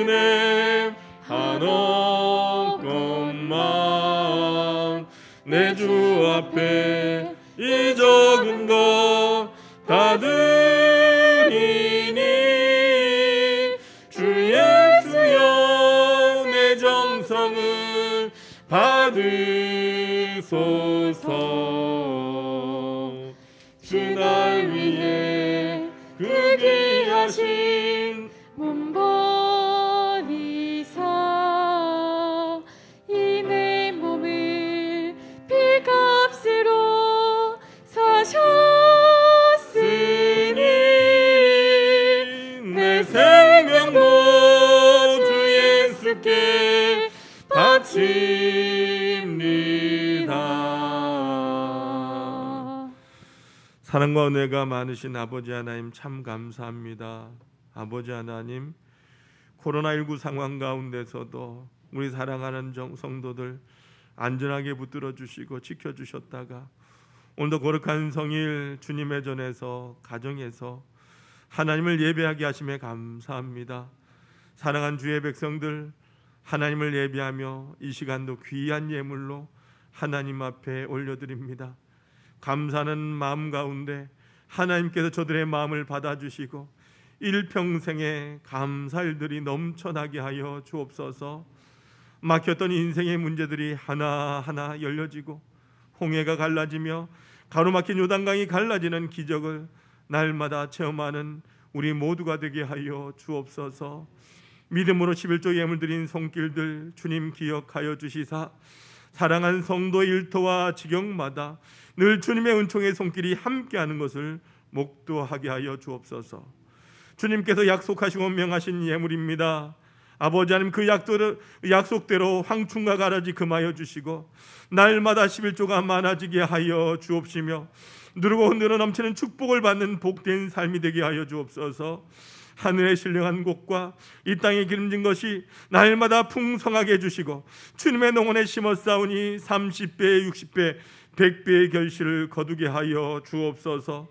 Speaker 1: 은혜 한없건만 내 주 앞에 이 적은 것 다 드리니 주 예수여 내 정성을 받으소서. 주 날 위해 그
Speaker 4: 귀하신 문벌이사 이 내 몸을 피값으로 사셨으니 내 생명도 주 예수께 바칩니다.
Speaker 1: 사랑과 은혜가 많으신 아버지 하나님 참 감사합니다. 아버지 하나님, 코로나19 상황 가운데서도 우리 사랑하는 성도들 안전하게 붙들어 주시고 지켜주셨다가 오늘도 거룩한 성일 주님의 전에서 가정에서 하나님을 예배하게 하심에 감사합니다. 사랑한 주의 백성들, 하나님을 예배하며 이 시간도 귀한 예물로 하나님 앞에 올려드립니다. 감사하는 마음 가운데 하나님께서 저들의 마음을 받아주시고 일평생에 감사일들이 넘쳐나게 하여 주옵소서. 막혔던 인생의 문제들이 하나하나 열려지고 홍해가 갈라지며 가로막힌 요단강이 갈라지는 기적을 날마다 체험하는 우리 모두가 되게 하여 주옵소서. 믿음으로 11조 예물 드린 손길들 주님 기억하여 주시사 사랑한 성도의 일터와 지경마다 늘 주님의 은총의 손길이 함께하는 것을 목도하게 하여 주옵소서. 주님께서 약속하시고 명하신 예물입니다. 아버지 하나님, 그 약속대로 황충과 가라지 금하여 주시고 날마다 11조가 많아지게 하여 주옵시며 누르고 흔들어 넘치는 축복을 받는 복된 삶이 되게 하여 주옵소서. 하늘의 신령한 곳과 이 땅에 기름진 것이 날마다 풍성하게 해주시고 주님의 농원에 심었사오니 30배, 60배, 100배의 결실을 거두게 하여 주옵소서.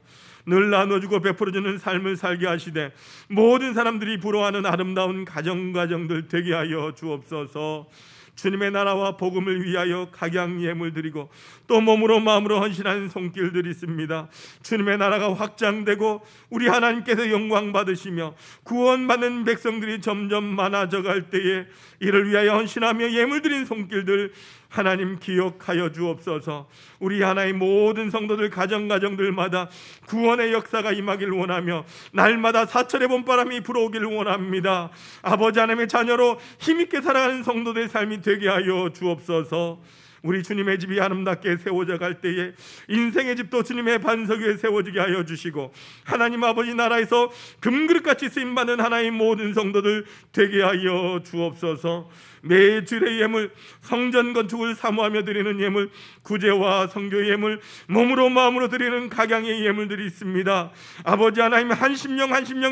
Speaker 1: 늘 나눠주고 베풀어주는 삶을 살게 하시되 모든 사람들이 부러워하는 아름다운 가정들 되게 하여 주옵소서. 주님의 나라와 복음을 위하여 각양 예물 드리고 또 몸으로 마음으로 헌신하는 손길들이 있습니다. 주님의 나라가 확장되고 우리 하나님께서 영광 받으시며 구원받는 백성들이 점점 많아져 갈 때에 이를 위하여 헌신하며 예물 드린 손길들 하나님 기억하여 주옵소서. 우리 하나의 모든 성도들 가정들마다 구원의 역사가 임하길 원하며 날마다 사철의 봄바람이 불어오길 원합니다. 아버지 하나님의 자녀로 힘있게 살아가는 성도들의 삶이 되게 하여 주옵소서. 우리 주님의 집이 아름답게 세워져 갈 때에 인생의 집도 주님의 반석 위에 세워지게 하여 주시고 하나님 아버지 나라에서 금그릇같이 쓰임받는 하나의 모든 성도들 되게 하여 주옵소서. 매주일의 예물, 성전 건축을 사모하며 드리는 예물, 구제와 성교 예물, 몸으로 마음으로 드리는 각양의 예물들이 있습니다. 아버지 하나님, 한 심령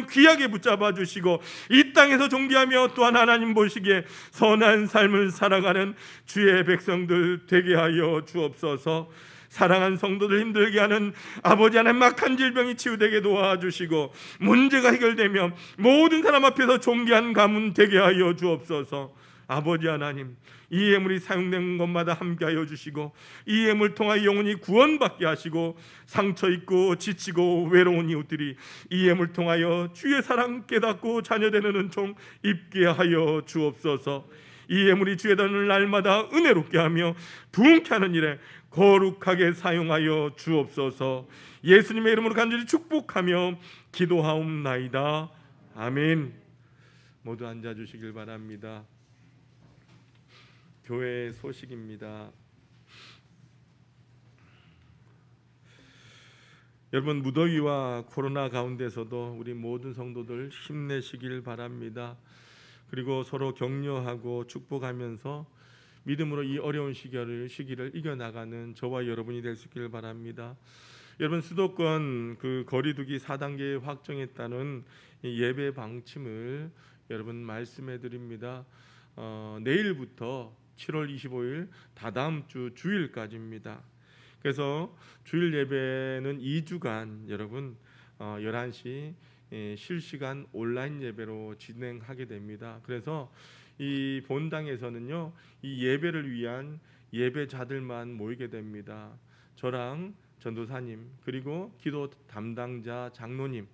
Speaker 1: 귀하게 붙잡아 주시고 이 땅에서 존귀하며 또한 하나님 보시기에 선한 삶을 살아가는 주의 백성들 되게 하여 주옵소서. 사랑한 성도들 힘들게 하는 아버지 하나님, 막한 질병이 치유되게 도와주시고 문제가 해결되며 모든 사람 앞에서 존귀한 가문 되게 하여 주옵소서. 아버지 하나님, 이 예물이 사용된 것마다 함께하여 주시고 이 예물 통하여 영혼이 구원받게 하시고 상처 있고 지치고 외로운 이웃들이 이 예물 통하여 주의 사랑 깨닫고 자녀되는 은총 입게 하여 주옵소서. 이 예물이 주의 단을 날마다 은혜롭게 하며 부흥케 하는 일에 거룩하게 사용하여 주옵소서. 예수님의 이름으로 간절히 축복하며 기도하옵나이다. 아멘. 모두 앉아주시길 바랍니다. 교회 소식입니다. 여러분, 무더위와 코로나 가운데서도 우리 모든 성도들 힘내시길 바랍니다. 그리고 서로 격려하고 축복하면서 믿음으로 이 어려운 시기를 이겨나가는 저와 여러분이 될 수 있기를 바랍니다. 여러분, 수도권 거리두기 4단계 확정했다는 예배 방침을 여러분 말씀해 드립니다. 내일부터 7월 25일 다다음 주 주일까지입니다. 그래서 주일 예배는 2주간 여러분 11시 실시간 온라인 예배로 진행하게 됩니다. 그래서 이 본당에서는요, 이 예배를 위한 예배자들만 모이게 됩니다. 저랑 전도사님, 그리고 기도 담당자 장로님,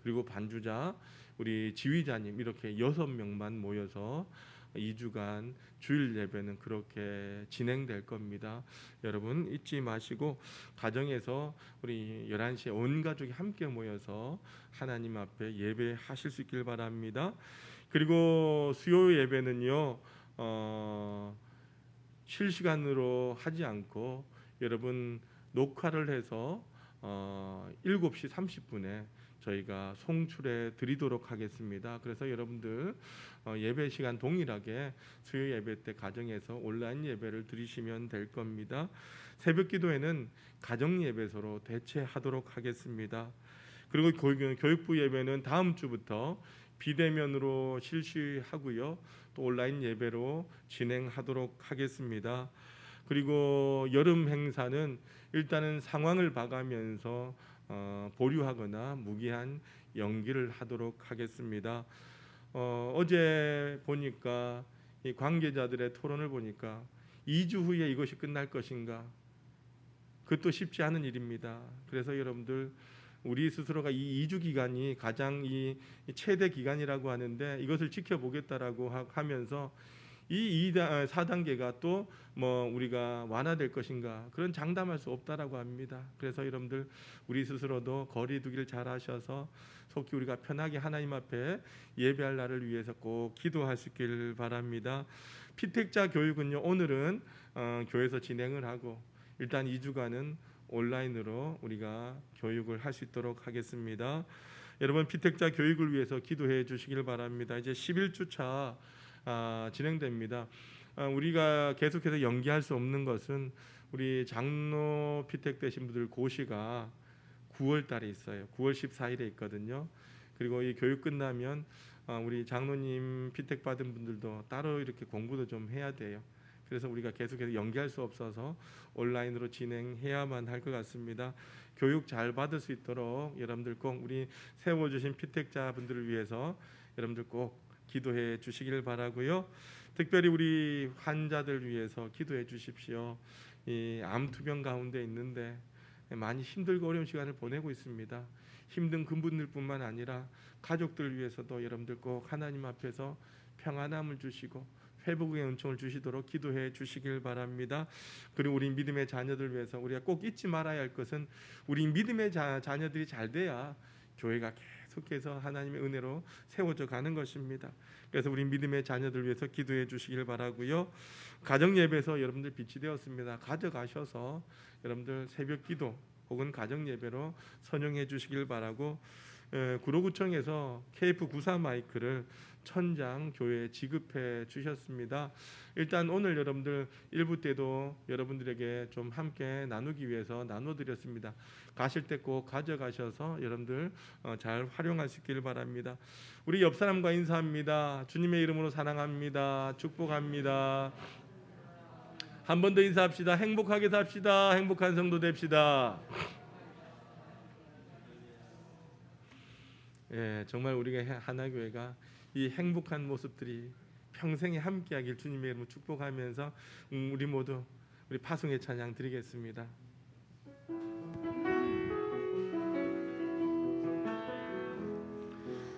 Speaker 1: 그리고 반주자, 우리 지휘자님, 이렇게 6명만 모여서 2주간 주일 예배는 그렇게 진행될 겁니다. 여러분 잊지 마시고 가정에서 우리 11시에 온 가족이 함께 모여서 하나님 앞에 예배하실 수 있길 바랍니다. 그리고 수요 예배는요 실시간으로 하지 않고 여러분 녹화를 해서 7시 30분에 저희가 송출해 드리도록 하겠습니다. 그래서 여러분들 예배 시간 동일하게 수요 예배 때 가정에서 온라인 예배를 드리시면 될 겁니다. 새벽 기도회는 가정 예배소로 대체하도록 하겠습니다. 그리고 교육부 예배는 다음 주부터 비대면으로 실시하고요. 또 온라인 예배로 진행하도록 하겠습니다. 그리고 여름 행사는 일단은 상황을 봐가면서 보류하거나 무기한 연기를 하도록 하겠습니다. 어제 보니까 이 관계자들의 토론을 보니까 2주 후에 이것이 끝날 것인가? 그것도 쉽지 않은 일입니다. 그래서 여러분들 우리 스스로가 이 2주 기간이 가장 이 최대 기간이라고 하는데 이것을 지켜보겠다라고 하면서 이 4단계가 또 우리가 완화될 것인가 그런 장담할 수 없다라고 합니다. 그래서 여러분들 우리 스스로도 거리 두기를 잘 하셔서 속히 우리가 편하게 하나님 앞에 예배할 날을 위해서 꼭 기도할 수 있길 바랍니다. 피택자 교육은요 오늘은 교회에서 진행을 하고 일단 2주간은 온라인으로 우리가 교육을 할 수 있도록 하겠습니다. 여러분 피택자 교육을 위해서 기도해 주시길 바랍니다. 이제 11주차 진행됩니다. 우리가 계속해서 연기할 수 없는 것은 우리 장로 피택되신 분들 고시가 9월 달에 있어요. 9월 14일에 있거든요. 그리고 이 교육 끝나면 우리 장로님 피택 받은 분들도 따로 이렇게 공부도 좀 해야 돼요. 그래서 우리가 계속해서 연기할 수 없어서 온라인으로 진행해야만 할 것 같습니다. 교육 잘 받을 수 있도록 여러분들 꼭 우리 세워주신 피택자분들을 위해서 여러분들 꼭 기도해 주시길 바라고요. 특별히 우리 환자들 위해서 기도해 주십시오. 이 암투병 가운데 있는데 많이 힘들고 어려운 시간을 보내고 있습니다. 힘든 그분들뿐만 아니라 가족들 위해서도 여러분들 꼭 하나님 앞에서 평안함을 주시고 회복의 은총을 주시도록 기도해 주시길 바랍니다. 그리고 우리 믿음의 자녀들 위해서 우리가 꼭 잊지 말아야 할 것은 우리 믿음의 자녀들이 잘 돼야 교회가 계속해서 하나님의 은혜로 세워져 가는 것입니다. 그래서 우리 믿음의 자녀들 위해서 기도해 주시길 바라고요. 가정 예배에서 여러분들 빛이 되었습니다. 가져가셔서 여러분들 새벽 기도 혹은 가정 예배로 선용해 주시길 바라고 구로구청에서 KF94 마이크를 1000장 교회에 지급해 주셨습니다. 일단 오늘 여러분들 1부 때도 여러분들에게 좀 함께 나누기 위해서 나눠드렸습니다. 가실 때 꼭 가져가셔서 여러분들 잘 활용할 수 있기를 바랍니다. 우리 옆 사람과 인사합니다. 주님의 이름으로 사랑합니다. 축복합니다. 한 번 더 인사합시다. 행복하게 삽시다. 행복한 성도 됩시다. 예, 정말 우리가 하나교회가 이 행복한 모습들이 평생에 함께하길 주님의 이름으로 축복하면서 우리 모두 우리 파송의 찬양 드리겠습니다.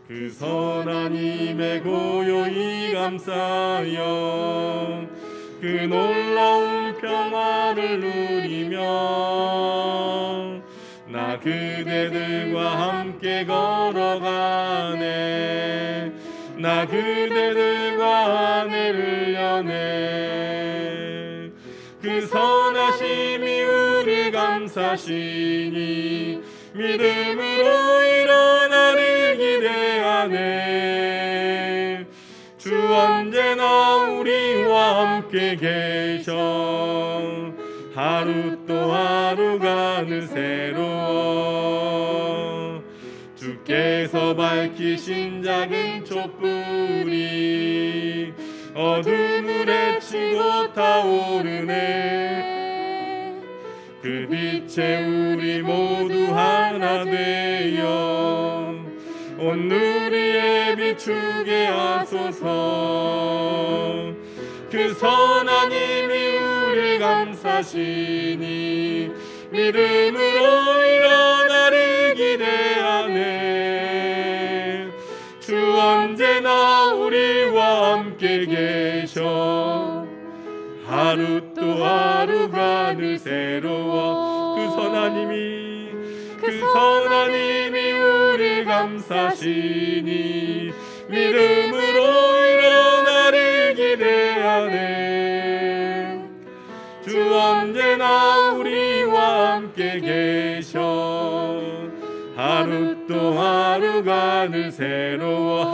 Speaker 1: 그 선한 힘에 고요히 감싸여 그 놀라운 평화를 누리며 나 그대들과 함께 걸어가네. 나 그대들과 아내를 여네. 그 선하심이 우리 감사시니 믿음으로 일어나를 기대하네. 주 언제나 우리와 함께 계셔. 하루 또 하루가 늘 새로워. 주께서 밝히신 작은 촛불이 어둠을 헤치고 타오르네. 그 빛에 우리 모두 하나 되어 온누리에 비추게 하소서. 그 선한 힘이 우리 감사시니 믿음으로 일어나를 기대하네. 주 언제나 우리와 함께 함께 계셔 하루 또 하루가 늘 새로워 그 선하님이 우리 감싸시니 믿음으로 일어나를 기대하네 주 언제나 우리와 함께 계셔 하루 또 하루가 늘 새로워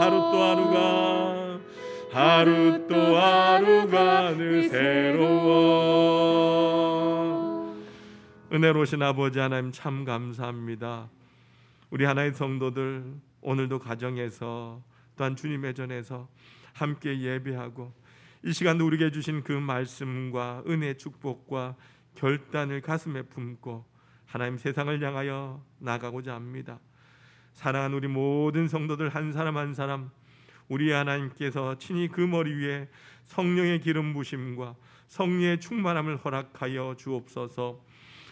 Speaker 1: 하루 또 하루가 늘 새로워. 은혜로우신 아버지 하나님 참 감사합니다. 우리 하나의 성도들 오늘도 가정에서 또한 주님의 전에서 함께 예배하고 이 시간도 우리에게 주신 그 말씀과 은혜 축복과 결단을 가슴에 품고 하나님 세상을 향하여 나가고자 합니다. 사랑하는 우리 모든 성도들 한 사람 한 사람 우리 하나님께서 친히 그 머리 위에 성령의 기름 부심과 성령의 충만함을 허락하여 주옵소서.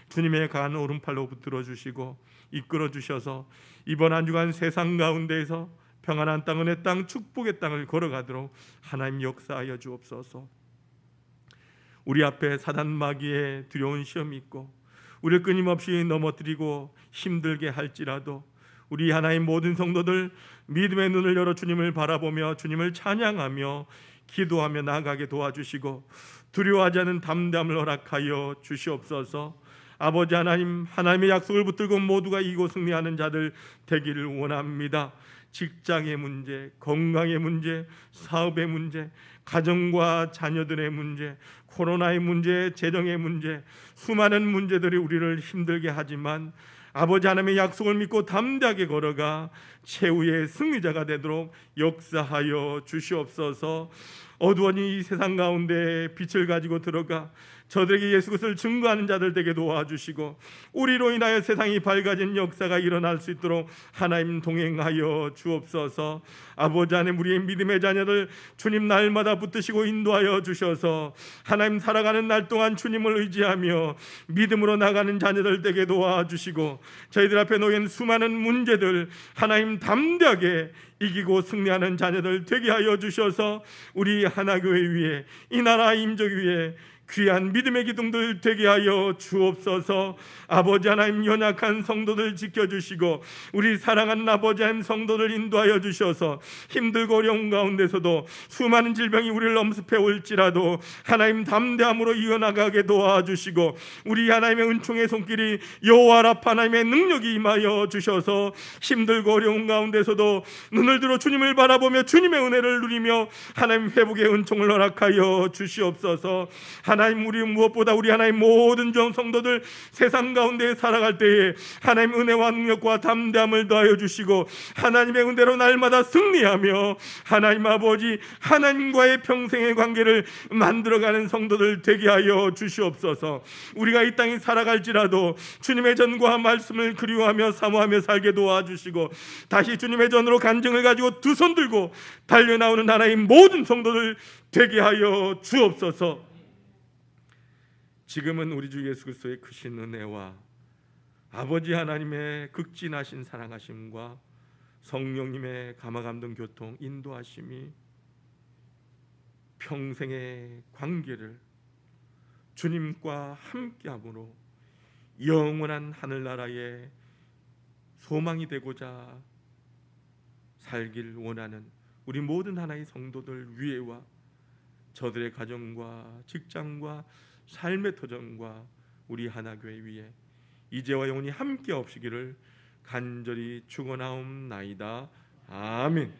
Speaker 1: 주님의 강한 오른팔로 붙들어 주시고 이끌어 주셔서 이번 한 주간 세상 가운데에서 평안한 땅 은혜 땅 축복의 땅을 걸어가도록 하나님 역사하여 주옵소서. 우리 앞에 사단 마귀의 두려운 시험이 있고 우리를 끊임없이 넘어뜨리고 힘들게 할지라도 우리 하나님 모든 성도들 믿음의 눈을 열어 주님을 바라보며 주님을 찬양하며 기도하며 나아가게 도와주시고 두려워하지 않은 담대함을 허락하여 주시옵소서. 아버지 하나님, 하나님의 약속을 붙들고 모두가 이기고 승리하는 자들 되기를 원합니다. 직장의 문제, 건강의 문제, 사업의 문제, 가정과 자녀들의 문제, 코로나의 문제, 재정의 문제, 수많은 문제들이 우리를 힘들게 하지만 아버지 하나님의 약속을 믿고 담대하게 걸어가 최후의 승리자가 되도록 역사하여 주시옵소서. 어두운 이 세상 가운데 빛을 가지고 들어가 저들에게 예수 그리스도를 증거하는 자들 되게 도와주시고 우리로 인하여 세상이 밝아진 역사가 일어날 수 있도록 하나님 동행하여 주옵소서. 아버지 하나님 우리의 믿음의 자녀들 주님 날마다 붙드시고 인도하여 주셔서 하나님 살아가는 날 동안 주님을 의지하며 믿음으로 나가는 자녀들 되게 도와주시고 저희들 앞에 놓인 수많은 문제들 하나님 담대하게 이기고 승리하는 자녀들 되게 하여 주셔서 우리 하나교회 위에 이 나라 임적 위에 귀한 믿음의 기둥들 되게 하여 주옵소서. 아버지 하나님 연약한 성도들 지켜주시고 우리 사랑하는 아버지 하나님 성도들 인도하여 주셔서 힘들고 어려운 가운데서도 수많은 질병이 우리를 엄습해 올지라도 하나님 담대함으로 이어나가게 도와주시고 우리 하나님의 은총의 손길이 여호와 라파 하나님의 능력이 임하여 주셔서 힘들고 어려운 가운데서도 눈을 들어 주님을 바라보며 주님의 은혜를 누리며 하나님 회복의 은총을 허락하여 주시옵소서. 하나님 우리 무엇보다 우리 하나님 모든 종 성도들 세상 가운데 살아갈 때에 하나님 은혜와 능력과 담대함을 더하여 주시고 하나님의 은혜로 날마다 승리하며 하나님 아버지 하나님과의 평생의 관계를 만들어가는 성도들 되게 하여 주시옵소서. 우리가 이 땅에 살아갈지라도 주님의 전과 말씀을 그리워하며 사모하며 살게 도와주시고 다시 주님의 전으로 간증을 가지고 두 손 들고 달려나오는 하나님 모든 성도들 되게 하여 주옵소서. 지금은 우리 주 예수 그리스도의 크신 은혜와 아버지 하나님의 극진하신 사랑하심과 성령님의 감화감동 교통 인도하심이 평생의 관계를 주님과 함께함으로 영원한 하늘나라의 소망이 되고자 살길 원하는 우리 모든 하나의 성도들 위에와 저들의 가정과 직장과 삶의 터전과 우리 하나교회 위에 이제와 영원히 함께 없으기를 간절히 축원하옵나이다. 아멘.